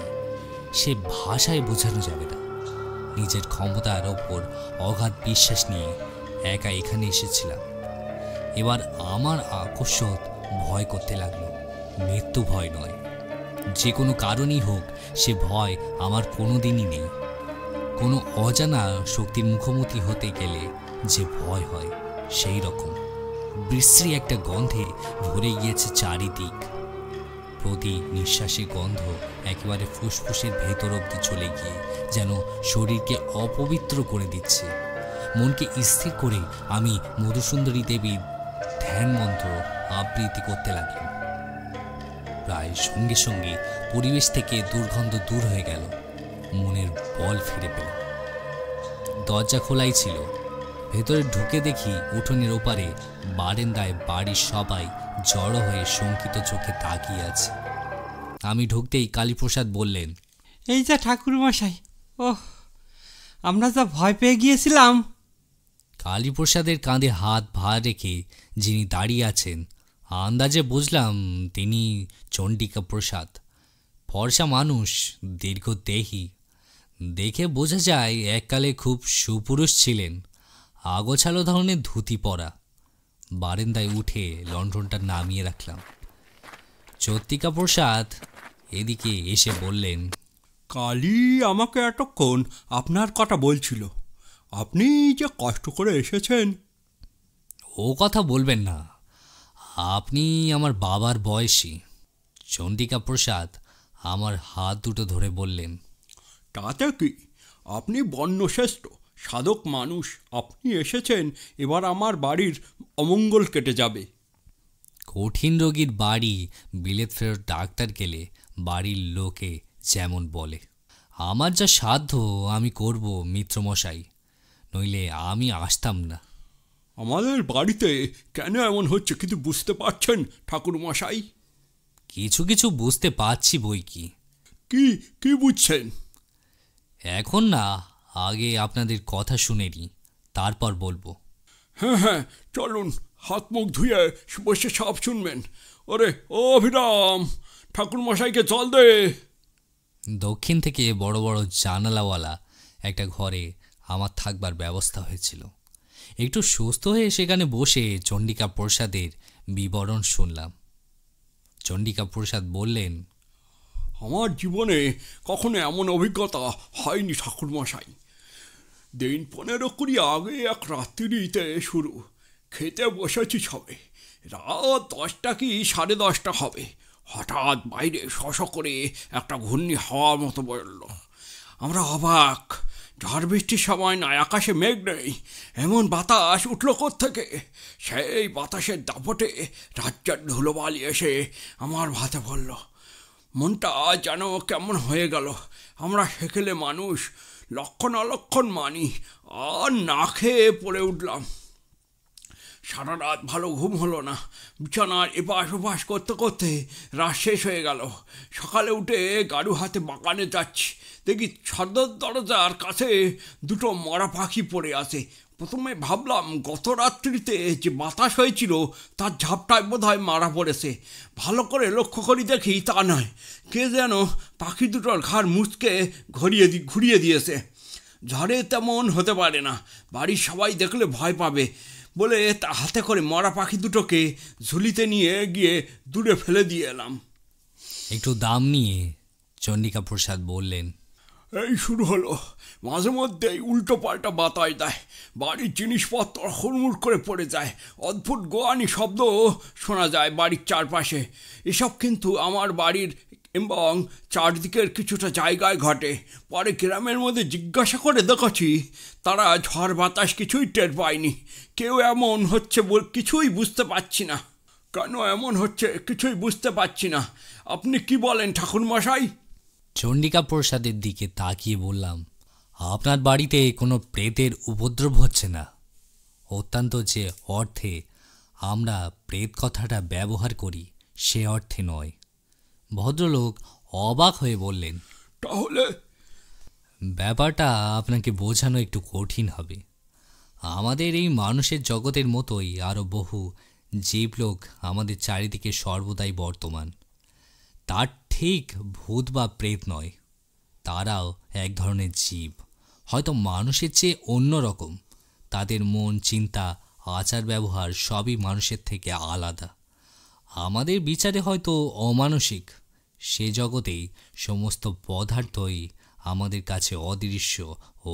সে ভাষায় বোঝানো যাবে না। নিজের ক্ষমতার ওপর অগাধ বিশ্বাস নিয়ে একা এখানে এসেছিলাম। এবার আমার আকস্মাৎ ভয় করতে লাগলো। মৃত্যু ভয় নয়, যে কোনো কারণই হোক, সে ভয় আমার কোনো দিনই নেই। কোনো অজানা শক্তির মুখোমুখি হতে গেলে যে ভয় হয়, সেই রকম বিশ্রী একটা গন্ধে ভরে গিয়েছে চারিদিক। প্রতি নিঃশ্বাসে গন্ধ একেবারে ফুসফুসের ভেতর অবধি চলে গিয়ে যেন শরীরকে অপবিত্র করে দিচ্ছে। মনকে স্থির করে আমি মধুসুন্দরী দেবীর ধ্যান মন্ত্র আবৃত্তি করতে লাগলাম। প্রায় সঙ্গে সঙ্গে পরিবেশ থেকে দুর্গন্ধ দূর হয়ে গেল, মনের বল ফিরে পেলাম। দরজা খোলাই ছিল। ভেতরে ঢুকে দেখি উঠোনের ওপারে বারান্দায় বাড়ির সবাই জড়ো হয়ে শঙ্কিত চোখে তাকিয়ে আছে। আমি ঢুকতেই কালীপ্রসাদ বললেন, এই যে ঠাকুরমশাই, ওহ, আমরা যা ভয় পেয়ে গিয়েছিলাম। কালীপ্রসাদের কাঁধে হাত ভার রেখে যিনি দাঁড়িয়ে আছেন, আন্দাজে বুঝলাম তিনি চণ্ডিকা প্রসাদ। ফর্সা মানুষ, দীর্ঘদেহী, দেখে বোঝা যায় এককালে খুব সুপুরুষ ছিলেন। আগোছালো ধরনের ধুতি পরা। বারান্দায় উঠে লণ্ঠনটা নামিয়ে রাখলাম। চণ্ডিকা প্রসাদ এদিকে এসে বললেন, কালী আমাকে এতক্ষণ আপনার কথা বলছিল। আপনি যে কষ্ট করে এসেছেন। ও কথা বলবেন না, আপনি আমার বাবার বয়সী। চণ্ডিকা প্রসাদ আমার হাত দুটো ধরে বললেন, তাতে কি, আপনি বর্ণশ্রেষ্ঠ সাধক মানুষ। আপনি এসেছেন, এবার আমার বাড়ির অমঙ্গল কেটে যাবে। কঠিন রোগীর বাড়ি বিলেত ফেরত ডাক্তার গেলে বাড়ির লোকে যেমন বলে, আমার যা সাধ্য আমি করব মিত্রমশাই, নইলে আমি আসতাম না। আমাদের বাড়িতে কেন এমন হচ্ছে কিন্তু বুঝতে পারছেন ঠাকুর মশাই? কিছু কিছু বুঝতে পারছি বই কি। কি কি বুঝছেন? এখন না, আগে আপনাদের কথা শুনে নি, তারপর বলবো। হ্যাঁ হ্যাঁ, চলুন, হাত মুখ ধুয়ে বসে সব শুনবেন। ওরে ও অভিরাম, ঠাকুর মশাইকে জল দে। দক্ষিণ থেকে বড় বড় জানালাওয়ালা একটা ঘরে আমার থাকবার ব্যবস্থা হয়েছিল। একটু সুস্থ হয়ে সেখানে বসে চণ্ডিকা প্রসাদের বিবরণ শুনলাম। চণ্ডিকা প্রসাদ বললেন, আমার জীবনে কখনো এমন অভিজ্ঞতা হয়নি ঠাকুর মশাই। দিন 15-20 আগে এক রাত্রিতে শুরু। খেতে বসেছি সবে, রাত 10টা কি 10:30 হবে। হঠাৎ বাইরে শশ করে একটা ঘূর্ণি হাওয়ার মতো বলল। আমরা অবাক, ঝড় বৃষ্টির সময় নয়, আকাশে মেঘ নেই, এমন বাতাস উঠল কোত্থেকে? সেই বাতাসের দাপটে রাজ্যের ধুলোবালি এসে আমার ভাতে পড়ল। মনটা যেন কেমন হয়ে গেল। আমরা সেকেলে মানুষ, লক্ষণ অলক্ষণ মানি, আর না খেয়ে পড়ে উঠলাম। সারা রাত ভালো ঘুম হলো না। বিছানার এপাশ ওপাশ করতে করতে রাত শেষ হয়ে গেল। সকালে উঠে গাড়ু হাতে বাগানে যাচ্ছি, দেখি সদর দরজার কাছে দুটো মরা পাখি পড়ে আছে। প্রথমে ভাবলাম গত রাত্রিতে যে বাতাস হয়েছিল তার ঝাপটায় বোধহয় মারা পড়েছে। ভালো করে লক্ষ্য করি দেখি তা নয়, কে যেন পাখি দুটোর ঘাড় মুচকে ঘুরিয়ে দিয়েছে। ঝড়ে তেমন হতে পারে না, বাড়ির সবাই দেখলে ভয় পাবে বলে তা হাতে করে মরা পাখি দুটোকে ঝুলিতে নিয়ে গিয়ে দূরে ফেলে দিয়ে এলাম। একটু দাম নিয়ে চণ্ডিকা প্রসাদ বললেন, এই শুরু হলো। মাঝে মধ্যেই উল্টো পাল্টা বাতাস দেয়, বাড়ির জিনিসপত্র হুড়মুড় করে পড়ে যায়, অদ্ভুত গোয়ানি শব্দ শোনা যায় বাড়ির চারপাশে। এসব কিন্তু আমার বাড়ির এবং চারদিকের কিছুটা জায়গায় ঘটে। পরে গ্রামের মধ্যে জিজ্ঞাসা করে দেখেছি, তারা ঝড় বাতাস কিছুই টের পায়নি। কেউ এমন হচ্ছে কিছুই বুঝতে পারছি না। কেন এমন হচ্ছে কিছুই বুঝতে পারছি না। আপনি কি বলেন ঠাকুরমশাই? চণ্ডিকা প্রসাদের দিকে তাকিয়ে বললাম, আপনার বাড়িতে কোনো প্রেতের উপদ্রব হচ্ছে না। অত্যন্ত যে অর্থে আমরা প্রেত কথাটা ব্যবহার করি সে অর্থে নয়। ভদ্রলোক অবাক হয়ে বললেন, তাহলে? ব্যাপারটা আপনাকে বোঝানো একটু কঠিন হবে। আমাদের এই মানুষের জগতের মতোই আরও বহু জীবলোক আমাদের চারিদিকে সর্বদাই বর্তমান। তার ঠিক ভূত বা প্রেত নয়, তারাও এক ধরনের জীব, হয়তো মানুষের চেয়ে অন্য রকম। তাদের মন, চিন্তা, আচার ব্যবহার সবই মানুষের থেকে আলাদা। আমাদের বিচারে হয়তো অমানসিক। সে জগতেই সমস্ত পদার্থই আমাদের কাছে অদৃশ্য ও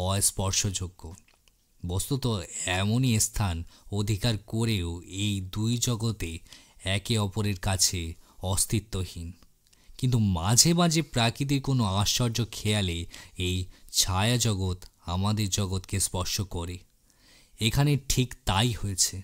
অস্পর্শযোগ্য। বস্তুত এমনই স্থান অধিকার করেও এই দুই জগতে একে অপরের কাছে অস্তিত্বহীন। কিন্তু মাঝে মাঝে প্রাকৃতিক কোনো আশ্চর্য খেয়ালে এই ছায়া জগৎ আমাদের জগৎকে স্পর্শ করে। এখানে ঠিক তাই হয়েছে।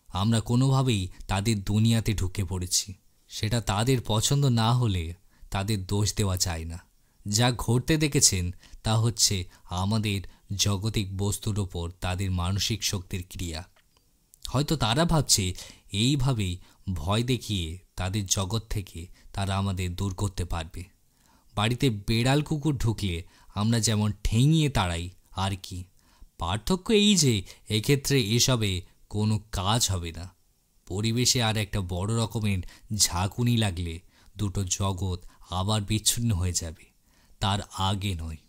আমরা কোনোভাবেই তাদের দুনিয়াতে ঢুকে পড়েছি। সেটা তাদের পছন্দ না হলে তাদের দোষ দেওয়া যায় না। যা ঘটতে দেখেছেন তা হচ্ছে আমাদের জগতিক বস্তুর ওপর তাদের মানসিক শক্তির ক্রিয়া। হয়তো তারা ভাবছে এইভাবেই ভয় দেখিয়ে তাদের জগৎ থেকে তারা আমাদের দূর করতে পারবে। বাড়িতে বেড়াল কুকুর ঢুকলে আমরা যেমন ঠেঙিয়ে তাড়াই, আর কি। পার্থক্য এই যে এক্ষেত্রে এসবে কোনো কাজ হবে না। পরিবেশে আর একটা বড় রকমের ঝাঁকুনি লাগলে দুটো জগৎ আবার বিচ্ছিন্ন হয়ে যাবে, তার আগে নয়।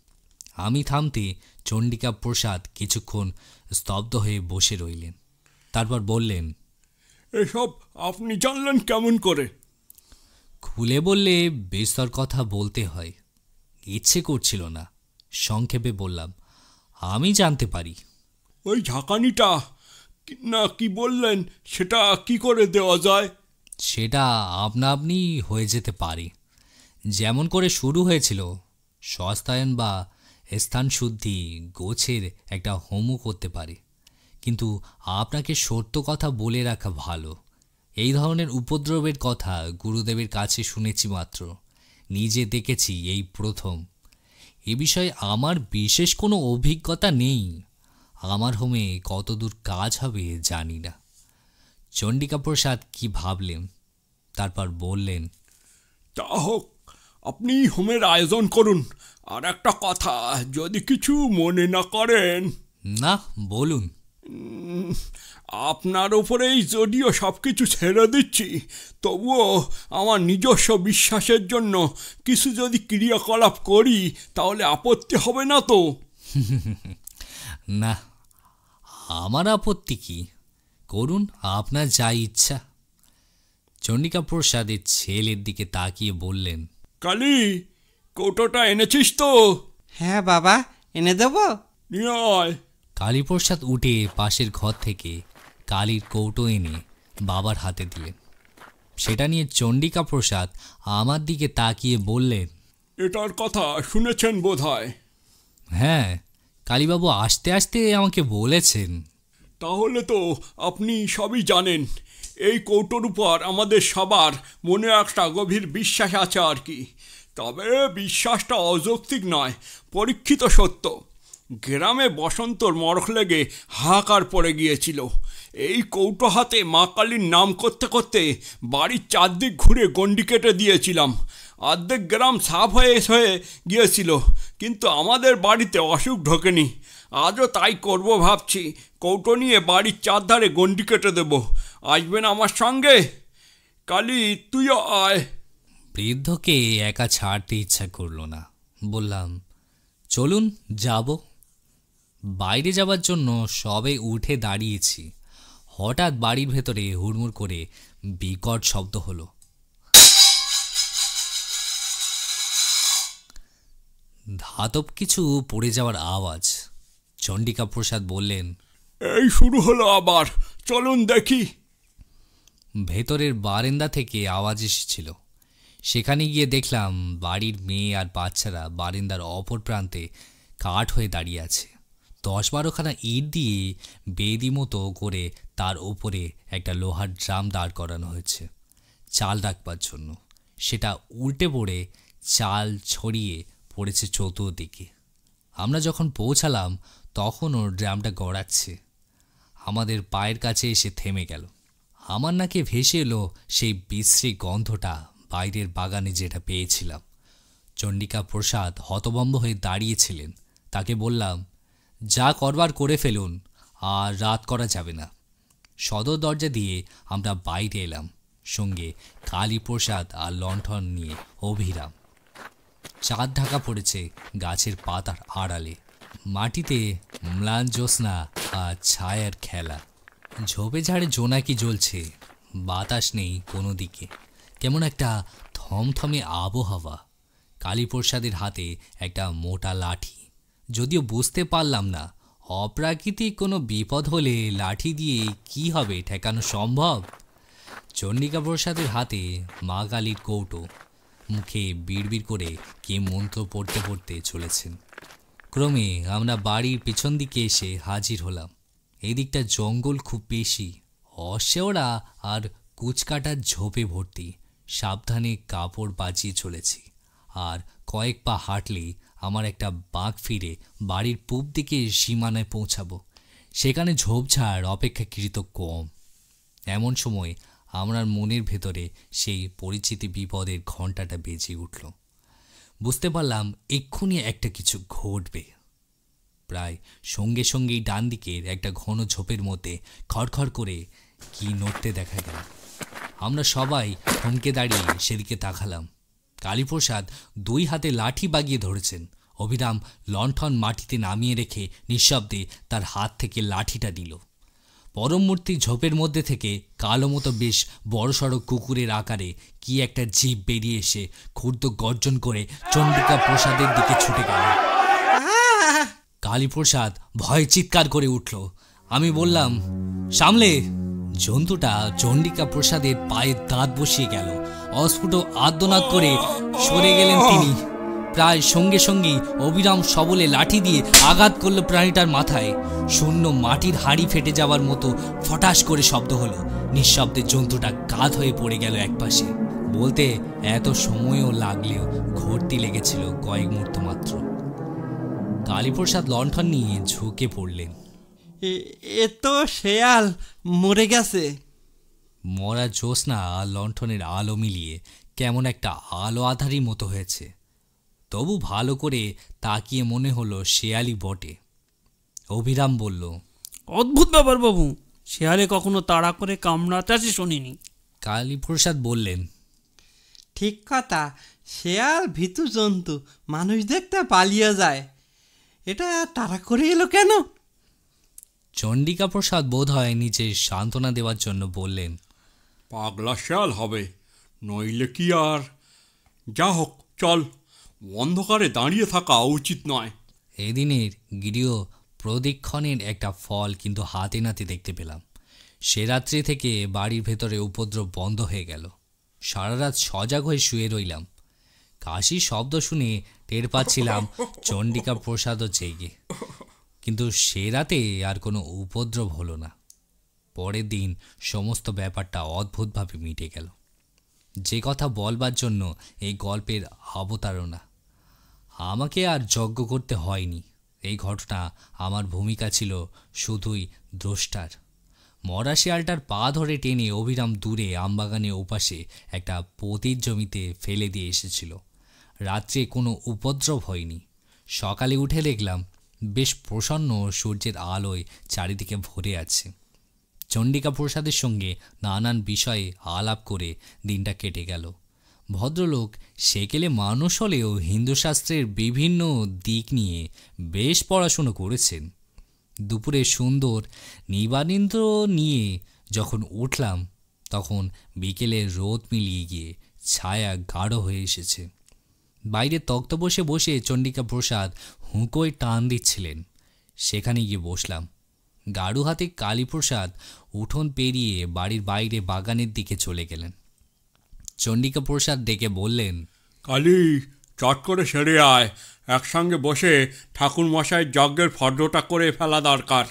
আমি থামতে চণ্ডিকা প্রসাদ কিছুক্ষণ স্তব্ধ হয়ে বসে রইলেন। তারপর বললেন, এসব আপনি জানলেন কেমন করে? খুলে বললে বিস্তর কথা বলতে হয়, ইচ্ছে করছিল না। সংক্ষেপে বললাম, আমি জানতে পারি। ওই ঝাঁকানিটা না কি বললেন, সেটা কি করে দেওয়া যায়? সেটা আপনা আপনি হয়ে যেতে পারে। যেমন করে শুরু হয়েছিল, সস্তায়ন বা স্থান শুদ্ধি গোছের একটা হোমও করতে পারে। কিন্তু আপনাকে সত্য কথা বলে রাখা ভালো। এই ধরনের উপদ্রবের কথা গুরুদেবের কাছে শুনেছি মাত্র, নিজে দেখেছি এই প্রথম। এ বিষয়ে আমার বিশেষ কোনো অভিজ্ঞতা নেই। আমার হোমে কতদূর কাজ হবে জানি না। চণ্ডিকা প্রসাদ কি ভাবলেন, তারপর বললেন, তা হোক, আপনি হোমের আয়োজন করুন। আর একটা কথা, যদি কিছু মনে না করেন। না, বলুন। আপনার ওপরেই যদিও সব কিছু ছেড়ে দিচ্ছি, তবুও আমার নিজস্ব বিশ্বাসের জন্য কিছু যদি ক্রিয়াকলাপ করি তাহলে আপত্তি হবে না তো? না, আমার আপত্তি কি, করুন, আপনার যা ইচ্ছা। চণ্ডিকা প্রসাদের ছেলের দিকে তাকিয়ে বললেন, কালী, কৌটোটা এনেছিস তো? হ্যাঁ বাবা, এনে দেবো। নিয়ে আয়। কালীপ্রসাদ উঠে পাশের ঘর থেকে কালীর কৌটো এনে বাবার হাতে দিলেন। সেটা নিয়ে চণ্ডিকা প্রসাদ আমার দিকে তাকিয়ে বললেন, এটার কথা শুনেছেন বোধহয়? হ্যাঁ, কালীবাবু আসতে আসতে আমাকে বলেছেন। তাহলে তো আপনি সবই জানেন। এই কৌটোর উপর আমাদের সবার মনে একটা গভীর বিশ্বাস আছে আর কি। তবে বিশ্বাসটা অযৌক্তিক নয়, পরীক্ষিত সত্য। গ্রামে বসন্তর মরক লেগে হাহাকার পড়ে গিয়েছিল। এই কৌটো হাতে মা কালীর নাম করতে করতে বাড়ির চারদিক ঘুরে গণ্ডি কেটে দিয়েছিলাম। অর্ধেক গ্রাম সাফ হয়ে গিয়েছিল, কিন্তু আমাদের বাড়িতে অসুখ ঢোকেনি। আজও তাই করব ভাবছি। কৌটো নিয়ে বাড়ির চারধারে গণ্ডি কেটে দেব। আসবেন আমার সঙ্গে? কালী, তুইও আয়। বৃদ্ধকে একা ছাড়তে ইচ্ছা করল না। বললাম, চলুন, যাব। বাইরে যাবার জন্য সবে উঠে দাঁড়িয়েছি, হঠাৎ বাড়ির ভেতরে হুড়মুড় করে বিকট শব্দ হলো। ধাতব কিছু পড়ে যাওয়ার আওয়াজ। চণ্ডিকা প্রসাদ বললেন, এই শুরু হলো আবার, চলুন দেখি। ভেতরের বারান্দা থেকে আওয়াজ এসেছিল। সেখানে গিয়ে দেখলাম বাড়ির মেয়ে আর বাচ্চারা বারান্দার অপর প্রান্তে কাঠ হয়ে দাঁড়িয়ে আছে। 10-12খানা ইট দিয়ে বেদি মতো করে তার ওপরে একটা লোহার ড্রাম দাঁড় করানো হয়েছে চাল রাখবার জন্য। সেটা উল্টে পড়ে চাল ছড়িয়ে পড়েছে চতুর্দিকে। আমরা যখন পৌঁছালাম তখনও ড্রামটা গড়াচ্ছে। আমাদের পায়ের কাছে এসে থেমে গেল। আমার নাকে ভেসে এলো সেই বিশ্রী গন্ধটা বাইরের বাগানে যেটা পেয়েছিলাম। চণ্ডিকা প্রসাদ হতভম্ব হয়ে দাঁড়িয়েছিলেন। তাকে বললাম, যা করবার করে ফেলুন, আর রাত করা যাবে না। সদর দরজা দিয়ে আমরা বাইরে এলাম, সঙ্গে কালীপ্রসাদ আর লণ্ঠন নিয়ে অভিরাম। চাঁদ ঢাকা পড়েছে গাছের পাতার আড়ালে। মাটিতে ম্লান জ্যোৎস্না আর ছায়ার খেলা। ঝোপে ঝাড়ে জোনাকি জ্বলছে, বাতাস নেই কোনো দিকে, কেমন একটা থমথমে আবহাওয়া। কালীপ্রসাদের হাতে একটা মোটা লাঠি। যদিও বুঝতে পারলাম না অপ্রাকৃতিক কোনো বিপদ হলে লাঠি দিয়ে কি হবে ঠেকানো সম্ভব। চণ্ডিকা প্রসাদের হাতে মা কালীর কৌটো, মুখে বিড়বিড় করে কি মন্ত্র পড়তে পড়তে চলেছেন। ক্রমে আমরা বাড়ির পিছন দিকে এসে হাজির হলাম। এই দিকটা জঙ্গল খুব বেশি, অশেওড়া আর কুচকাটার ঝোপে ভর্তি। সাবধানে কাপড় বাজিয়ে চলেছি, আর কয়েক পা হাঁটলেই আমার একটা বাঁক ফিরে বাড়ির পূব দিকে সীমানায় পৌঁছাবো। সেখানে ঝোপঝাড় অপেক্ষাকৃত কম। এমন সময় আমার মনের ভেতরে সেই পরিচিতি বিপদের ঘণ্টাটা বেজে উঠল। বুঝতে পারলাম এক্ষুনি একটা কিছু ঘটবে। প্রায় সঙ্গে সঙ্গেই ডান দিকের একটা ঘন ঝোপের মধ্যে খড়খড় করে কি নড়তে দেখা গেল। আমরা সবাই থমকে দাঁড়িয়ে সেদিকে তাকালাম। কালীপ্রসাদ 2 হাতে লাঠি বাগিয়ে ধরেছেন। অভিরাম লণ্ঠন মাটিতে নামিয়ে রেখে নিঃশব্দে তার হাত থেকে লাঠিটা দিল। পরমূর্তি ঝোপের মধ্যে থেকে কালো মতো বেশ বড়সড় কুকুরের আকারে কি একটা জীব বেরিয়ে এসে ক্ষুদ্র গর্জন করে চণ্ডিকা প্রসাদের দিকে ছুটে গেল। কালীপ্রসাদ ভয়ে চিৎকার করে উঠল। আমি বললাম, সামলে। জন্তুটা চণ্ডিকা প্রসাদের পায়ে দাঁত বসিয়ে গেল। অস্ফুট আর্তনাদ করে সরে গেলেন তিনি। প্রায় সঙ্গে সঙ্গেই অবিরাম সবলে লাঠি দিয়ে আঘাত করল প্রাণীটার মাথায়। শূন্য মাটির হাঁড়ি ফেটে যাওয়ার মতো ফটাস করে শব্দ হলো। নিঃশব্দে জন্তুটা কাত হয়ে পড়ে গেল একপাশে। বলতে এত সময়ও লাগলেও ঘটতে লেগেছিল কয়েক মুহূর্ত মাত্র। কালীপ্রসাদ লণ্ঠন নিয়ে ঝুঁকে পড়লেন। এ তো শেয়াল মরে গেছে। মরা জ্যোৎস্না আর লণ্ঠনের আলো মিলিয়ে কেমন একটা আলো আধারই মতো হয়েছে, তবু ভালো করে তাকিয়ে মনে হলো শেয়ালই বটে। অভিরাম বলল, অদ্ভুত ব্যাপার বাবু, শেয়ালে কখনো তাড়া করে কামড়াতে আসি শুনিনি। কালীপ্রসাদ বললেন, ঠিক কথা, শেয়াল ভীতু জন্তু, মানুষ দেখতে পালিয়ে যায়। এটা তাড়া করে এলো কেন? চণ্ডিকা প্রসাদ বোধ হয় নিজে সান্ত্বনা দেওয়ার জন্য বললেন, পাগলা শেয়াল হবে, নইলে কি আর। যা হোক, চল, অন্ধকারে দাঁড়িয়ে থাকা উচিত নয়। এদিনের গৃহ প্রদীক্ষণের একটা ফল কিন্তু হাতে নাতে দেখতে পেলাম। সে রাত্রি থেকে বাড়ির ভেতরে উপদ্রব বন্ধ হয়ে গেল। সারা রাত সজাগ হয়ে শুয়ে রইলাম। কাশির শব্দ শুনে টের পাচ্ছিলাম চণ্ডিকা প্রসাদও জেগে, কিন্তু সে রাতে আর কোনো উপদ্রব হলো না। পরের দিন সমস্ত ব্যাপারটা অদ্ভুতভাবে মিটে গেল। যে কথা বলবার জন্য এই গল্পের অবতারণা। আমাকে আর যজ্ঞ করতে হয়নি। এই ঘটনা আমার ভূমিকা ছিল শুধুই দ্রষ্টার। মরা শিয়ালটার পা ধরে টেনে অভিরাম দূরে আমবাগানের ওপাশে একটা পতির জমিতে ফেলে দিয়ে এসেছিল। রাত্রে কোনো উপদ্রব হয়নি। সকালে উঠে দেখলাম বেশ প্রসন্ন সূর্যের আলোয় চারিদিকে ভরে আছে। চণ্ডিকা প্রসাদের সঙ্গে নানান বিষয়ে আলাপ করে দিনটা কেটে গেল। ভদ্রলোক সেকেলে মানুষ হলেও হিন্দু শাস্ত্রের বিভিন্ন দিক নিয়ে বেশ পড়াশুনো করেছেন। দুপুরে সুন্দর নিবানিন্দ্র নিয়ে যখন উঠলাম, তখন বিকেলের রোদ মিলিয়ে গিয়ে ছায়া গাঢ় হয়ে এসেছে। বাইরে তক্ত বসে বসে চণ্ডিকা প্রসাদ হুঁকোয় টান দিচ্ছিলেন। সেখানে গিয়ে বসলাম। গাড়ু হাতে কালীপ্রসাদ উঠোন পেরিয়ে বাড়ির বাইরে বাগানের দিকে চলে গেলেন। চণ্ডিকা প্রসাদ ডেকে বললেন, কালী, চট করে সেরে আয়, একসঙ্গে বসে ঠাকুর মশাই যজ্ঞের ফর্দটা করে ফেলা দরকার।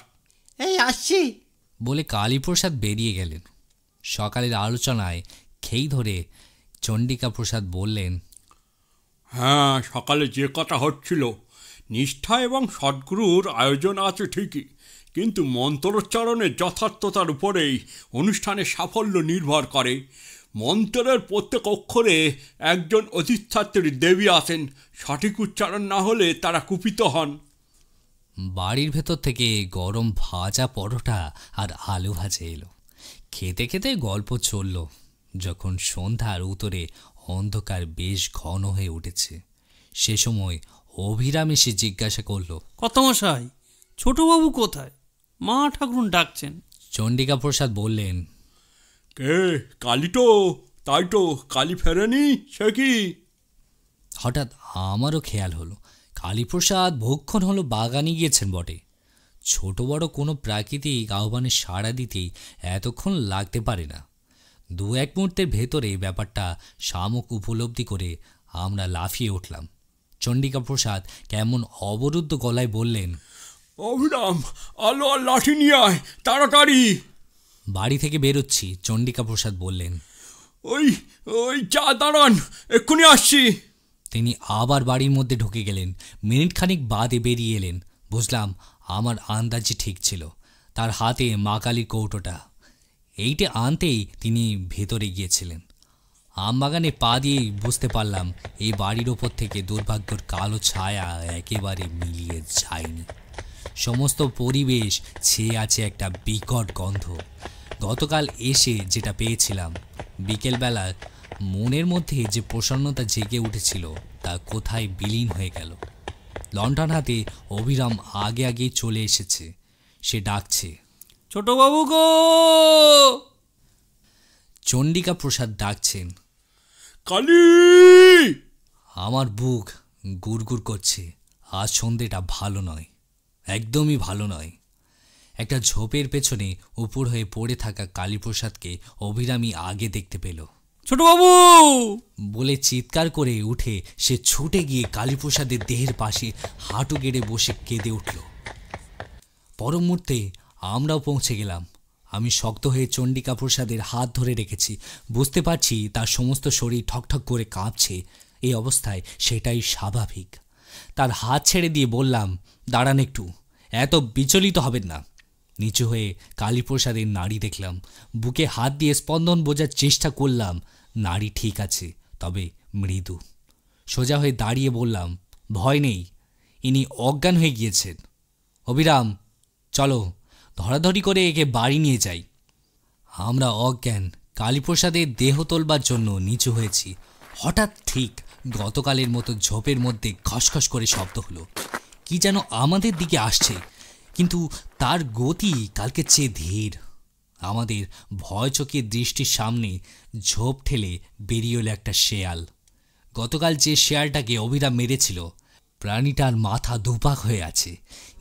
এই আসছি বলে কালীপ্রসাদ বেরিয়ে গেলেন। সকালের আলোচনায় খেই ধরে চণ্ডিকা প্রসাদ বললেন, হ্যাঁ, সকালে যে কথা হচ্ছিল, নিষ্ঠা এবং সদ্গুরুর আয়োজন আছে ঠিকই, কিন্তু মন্ত্রোচ্চারণের যথার্থতার উপরেই অনুষ্ঠানের সাফল্য নির্ভর করে। মন্ত্রের প্রত্যেক অক্ষরে একজন অধিষ্ঠাত্রী দেবী আছেন, সঠিক উচ্চারণ না হলে তারা কুপিত হন। বাড়ির ভেতর থেকে গরম ভাজা পরোটা আর আলু ভাজা এলো। খেতে খেতে গল্প চলল। যখন সন্ধ্যার উত্তরে অন্ধকার বেশ ঘন হয়ে উঠেছে, সে সময় অভিরাম এসে জিজ্ঞাসা করল, কর্তামশাই, ছোটবাবু কোথায়? মা ঠাকুরুন ডাকছেন। চণ্ডিকা প্রসাদ বললেন, কে? কালী তো? তাই তো, কালী ফেরেনি, সে কি? হঠাৎ আমারও খেয়াল হলো কালীপ্রসাদ ভক্ষণ হলো বাগানে গিয়েছেন বটে। ছোট বড় কোনো প্রাকৃতিক আহ্বানে সাড়া দিতেই এতক্ষণ লাগতে পারে না। দু এক মুহূর্তের ভেতরে ব্যাপারটা সামক উপলব্ধি করে আমরা লাফিয়ে উঠলাম। চণ্ডিকা প্রসাদ কেমন অবরুদ্ধ গলায় বললেন, অভিরাম, আলো আর লাঠি নিয়ে আয়, তাড়াতাড়ি। বাড়ি থেকে বেরোচ্ছি। চণ্ডিকা প্রসাদ বললেন, ওই ওই চা দাঁড়ান, এক্ষুনি আসছি। তিনি আবার বাড়ির মধ্যে ঢুকে গেলেন। মিনিট খানিক বাদে বেরিয়ে এলেন। বুঝলাম আমার আন্দাজই ঠিক ছিল। তার হাতে মা কালীর কৌটোটা। এইটা আনতেই তিনি ভেতরে গিয়েছিলেন। আমবাগানে পা দিয়েই বুঝতে পারলাম এই বাড়ির ওপর থেকে দুর্ভাগ্যর কালো ছায়া একেবারে মিলিয়ে যায়নি। সমস্ত পরিবেশ ছেয়ে আছে একটা বিকট গন্ধ। গতকাল এসে যেটা পেয়েছিলাম, বিকেলবেলা মনের মধ্যে যে প্রসন্নতা জেগে উঠেছিল তা কোথায় বিলীন হয়ে গেল। লণ্ঠন হাতে অভিরাম আগে আগেই চলে এসেছে। সে ডাকছে, ছোটবাবু গো! চণ্ডিকা প্রসাদ ডাকছেন, কালী! আমার বুক গুড়গুড় করছে। আজ সন্ধেটা ভালো নয়, একদমই ভালো নয়। একটা ঝোপের পেছনে উপর হয়ে পড়ে থাকা কালীপ্রসাদকে অভিরামী আগে দেখতে পেল। ছোটবাবু! বলে চিৎকার করে উঠে সে ছুটে গিয়ে কালীপ্রসাদের দেহের পাশে হাঁটু গেড়ে বসে কেঁদে উঠল। পর মুহূর্তে আমরাও পৌঁছে গেলাম। আমি শক্ত হয়ে চণ্ডিকা প্রসাদের হাত ধরে রেখেছি। বুঝতে পারছি তার সমস্ত শরীর ঠকঠক করে কাঁপছে। এই অবস্থায় সেটাই স্বাভাবিক। তার হাত ছেড়ে দিয়ে বললাম, দাঁড়ান একটু, এত বিচলিত হবেন না। নিচু হয়ে কালীপ্রসাদের নাড়ি দেখলাম। বুকে হাত দিয়ে স্পন্দন বোঝার চেষ্টা করলাম। নাড়ি ঠিক আছে, তবে মৃদু। সোজা হয়ে দাঁড়িয়ে বললাম, ভয় নেই, ইনি অজ্ঞান হয়ে গিয়েছেন। অবিরাম, চলো ধরাধরি করে একে বাড়ি নিয়ে যাই। আমরা অজ্ঞান কালীপ্রসাদের দেহ তোলবার জন্য নিচু হয়েছি। হঠাৎ ঠিক গতকালের মতো ঝোপের মধ্যে খসখস করে শব্দ হলো। কি যেন আমাদের দিকে আসছে, কিন্তু তার গতি কালকের চেয়ে ধীর। আমাদের ভয় চোখের দৃষ্টির সামনে ঝোপ ঠেলে বেরিয়ে এলো একটা শেয়াল। গতকাল যে শেয়ালটাকে অবিরাম মেরেছিল, প্রাণীটার মাথা দুপাক হয়ে আছে,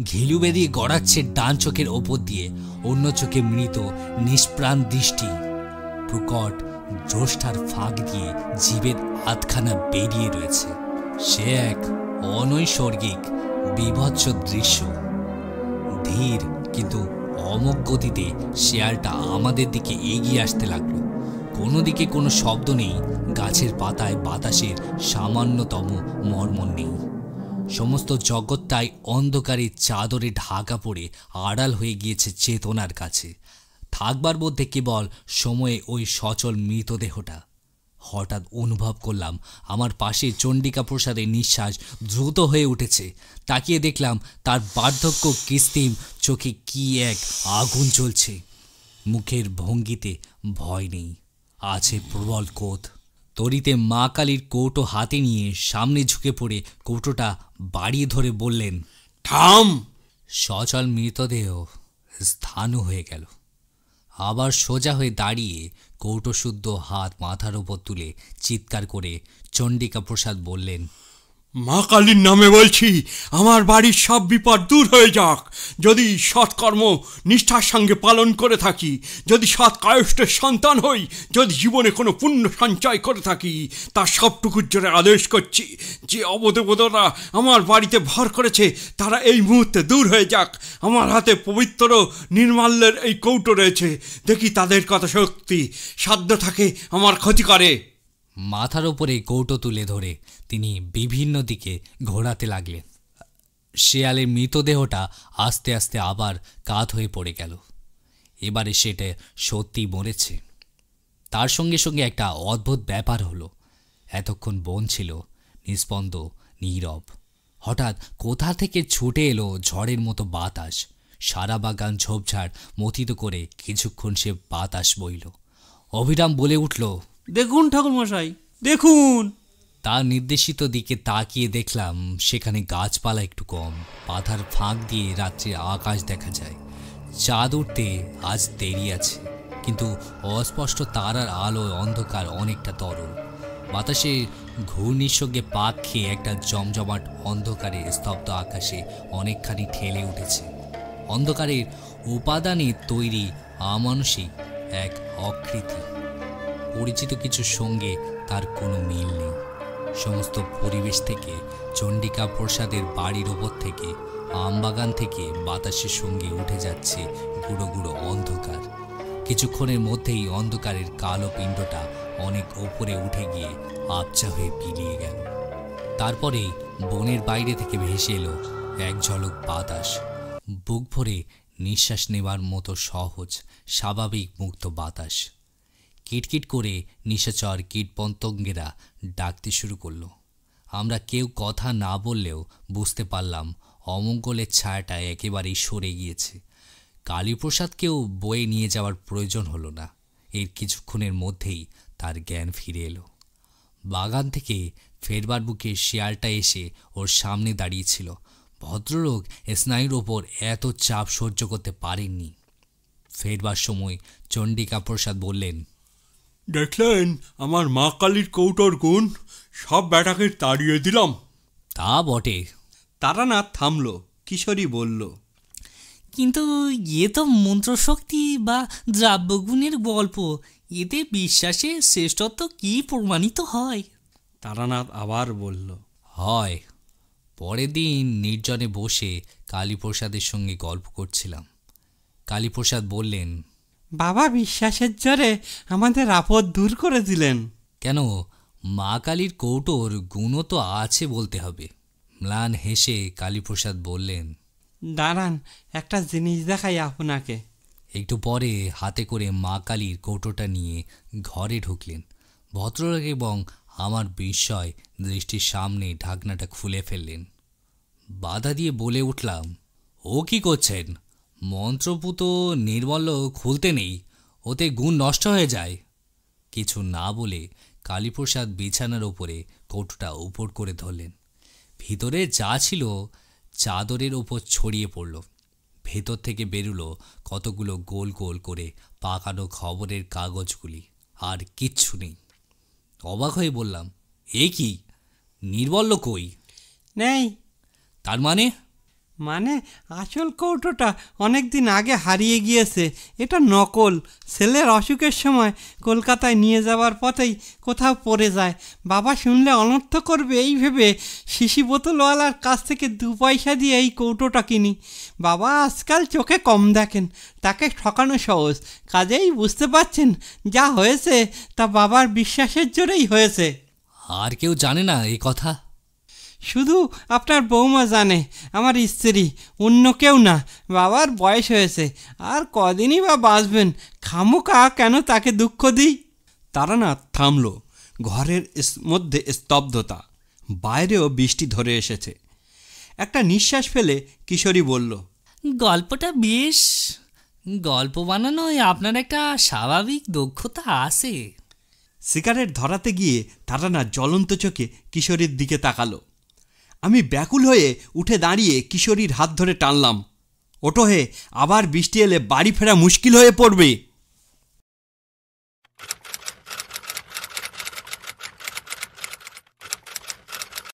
ঘিলু বেরিয়ে গড়াচ্ছে ডান চোখের ওপর দিয়ে, অন্য চোখে মৃত নিষ্প্রাণ দৃষ্টি। প্রকট দ্রষ্টার ফাঁক দিয়ে জীবের আধখানা বেরিয়ে রয়েছে। সে এক অনৈসর্গিক বিভৎস দৃশ্য। ধীর কিন্তু অমোঘ গতিতে শেয়ালটা আমাদের দিকে এগিয়ে আসতে লাগলো। কোনো দিকে কোনো শব্দ নেই, গাছের পাতায় বাতাসের সামান্যতম মর্মর নেই। সমস্ত জগৎটাই অন্ধকারে চাদরে ঢাকা পড়ে আড়াল হয়ে গিয়েছে চেতনার কাছে। থাকবার মধ্যে কেবল সময়ে ওই সচল মৃতদেহটা। হঠাৎ অনুভব করলাম আমার পাশে চণ্ডিকা প্রসাদের নিঃশ্বাস দ্রুত হয়ে উঠেছে। তাকিয়ে দেখলাম তার বার্ধক্য কৃত্রিম চোখে কি এক আগুন জ্বলছে। মুখের ভঙ্গিতে ভয় নেই, আছে প্রবল ক্রোধ। তরিতে মা কালীর কৌটো হাতে নিয়ে সামনে ঝুঁকে পড়ে কৌটোটা বাড়িয়ে ধরে বললেন, থাম। সচল মৃতদেহ স্থাণু হয়ে গেল। আবার সোজা হয়ে দাঁড়িয়ে কৌটো শুদ্ধ হাত মাথার ওপর তুলে চিৎকার করে চণ্ডিকা প্রসাদ বললেন, মা কালীর নামে বলছি, আমার বাড়ির সব বিপদ দূর হয়ে যাক। যদি সৎকর্ম নিষ্ঠার সঙ্গে পালন করে থাকি, যদি সৎ কায়ষ্টের সন্তান হই, যদি জীবনে কোনো পুণ্য সঞ্চয় করে থাকি, তার সবটুকুর জন্য আদেশ করছি, যে অবদেবতারা আমার বাড়িতে ভর করেছে তারা এই মুহূর্তে দূর হয়ে যাক। আমার হাতে পবিত্র নির্মাল্যের এই কৌটো রয়েছে, দেখি তাদের কত শক্তি সাধ্য থাকে আমার ক্ষতি করে। মাথার ওপরে কৌটো তুলে ধরে তিনি বিভিন্ন দিকে ঘোরাতে লাগলেন। শেয়ালের মৃতদেহটা আস্তে আস্তে আবার কাত হয়ে পড়ে গেল। এবারে সেটা সত্যি মরেছে। তার সঙ্গে সঙ্গে একটা অদ্ভুত ব্যাপার হলো। এতক্ষণ বন ছিল নিস্পন্দ, নীরব। হঠাৎ কোথা থেকে ছুটে এলো ঝড়ের মতো বাতাস। সারা বাগান ঝোপঝাড় মথিত করে কিছুক্ষণ সে বাতাস বইল। অবিরাম বলে উঠল, দেখুন ঠাকুরমশাই, দেখুন। তার নির্দেশিত দিকে তাকিয়ে দেখলাম সেখানে গাছপালা একটু কম। পাতার ফাঁক দিয়ে রাত্রির আকাশ দেখা যায়। চাঁদ উঠতে আজ দেরি আছে, কিন্তু অস্পষ্ট তারার আলোয় অন্ধকার অনেকটা তরল। বাতাসে ঘূর্ণির সঙ্গে পাক খেয়ে একটা জমজমাট অন্ধকারে স্তব্ধ আকাশে অনেকখানি ঠেলে উঠেছে। অন্ধকারের উপাদানে তৈরি আমানুষিক এক অকৃতি। পরিচিত কিছুর সঙ্গে তার কোনো মিল নেই। সমস্ত পরিবেশ থেকে, চণ্ডিকা প্রসাদের বাড়ির ওপর থেকে, আমবাগান থেকে বাতাসের সঙ্গে উঠে যাচ্ছে গুঁড়ো গুঁড়ো অন্ধকার। কিছুক্ষণের মধ্যেই অন্ধকারের কালো পিণ্ডটা অনেক ওপরে উঠে গিয়ে আবছা হয়ে পিলিয়ে গেল। তারপরেই বনের বাইরে থেকে ভেসে এলো এক ঝলক বাতাস। বুক ভরে নিঃশ্বাস নেবার মতো সহজ, স্বাভাবিক মুক্ত বাতাস। কিটকিট করে নিশাচর কীটপতঙ্গেরা ডাকতে শুরু করলো। আমরা কেউ কথা না বললেও বুঝতে পারলাম অমঙ্গলের ছায়াটা একেবারেই সরে গিয়েছে। কালীপ্রসাদকেও বয়ে নিয়ে যাওয়ার প্রয়োজন হলো না। এর কিছুক্ষণের মধ্যেই তার জ্ঞান ফিরে এলো। বাগান থেকে ফেরবার বুকে শেয়ালটা এসে ওর সামনে দাঁড়িয়েছিল। ভদ্রলোক স্নায়ুর ওপর এত চাপ সহ্য করতে পারেননি। ফেরবার সময় চণ্ডিকা প্রসাদ বললেন, দেখলেন আমার মা কালীর কৌটোর গুণ? সব ব্যাটাকে তাড়িয়ে দিলাম। তা বটে। তারানাথ থামল। কিশোরী বলল, কিন্তু এ তো মন্ত্রশক্তি বা দ্রাব্যগুণের গল্প। এতে বিশ্বাসের শ্রেষ্ঠত্ব কি প্রমাণিত হয়? তারানাথ আবার বলল, হয়। পরের দিন নির্জনে বসে কালীপ্রসাদের সঙ্গে গল্প করছিলাম। কালীপ্রসাদ বললেন, বাবা বিশ্বাসের জোরে আমাদের আপদ দূর করে দিলেন। কেন, মা কালীর কৌটোর গুণও তো আছে বলতে হবে। ম্লান হেসে কালীপ্রসাদ বললেন, দাঁড়ান, একটা জিনিস দেখাই আপনাকে। একটু পরে হাতে করে মা কালীর কৌটোটা নিয়ে ঘরে ঢুকলেন ভদ্রলোক এবং আমার বিস্ময় দৃষ্টির সামনে ঢাকনাটা খুলে ফেললেন। বাধা দিয়ে বলে উঠলাম, ও কি করছেন? মন্ত্রপুত নির্মল্য খুলতে নেই, ওতে গুণ নষ্ট হয়ে যায়। কিছু না বলে কালীপ্রসাদ বিছানার ওপরে কৌটোটা উপর করে ধরলেন। ভিতরে যা ছিল চাদরের ওপর ছড়িয়ে পড়ল। ভেতর থেকে বেরুলো কতগুলো গোল গোল করে পাকানো খবরের কাগজগুলি, আর কিচ্ছু নেই। অবাক হয়ে বললাম, এ কি, নির্মল্য কই? নেই। তার মানে? মানে আসল কৌটোটা অনেক দিন আগে হারিয়ে গিয়েছে। এটা নকল। ছেলের অসুখের সময় কলকাতায় নিয়ে যাওয়ার পথেই কোথাও পড়ে যায়। বাবা শুনলে অনর্থ করবে এই ভেবে শিশি বোতলওয়ালার কাছ থেকে 2 পয়সা দিয়ে এই কৌটোটা কিনি। বাবা আজকাল চোখে কম দেখেন, তাকে ঠকানো সহজ। কাজেই বুঝতে পারছেন, যা হয়েছে তা বাবার বিশ্বাসের জোরেই হয়েছে। আর কেউ জানে না এই কথা? শুধু আপনার বৌমা জানে, আমার স্ত্রী, অন্য কেউ না। বাবার বয়স হয়েছে, আর কদিনই বা বাঁচবেন, খামোকা কেন তাকে দুঃখ দিই। তারানাথ থামল। ঘরের মধ্যে স্তব্ধতা, বাইরেও বৃষ্টি ধরে এসেছে। একটা নিঃশ্বাস ফেলে কিশোরী বলল, গল্পটা বেশ, গল্প বানানোয় আপনার একটা স্বাভাবিক দক্ষতা আছে। সিগারেট ধরাতে গিয়ে তারানাথ জ্বলন্ত চোখে কিশোরীর দিকে তাকালো। আমি ব্যাকুল হয়ে উঠে দাঁড়িয়ে কিশোরীর হাত ধরে টানলাম, ওঠো হে, আবার বৃষ্টি এলে বাড়ি ফেরা মুশকিল হয়ে পড়বে।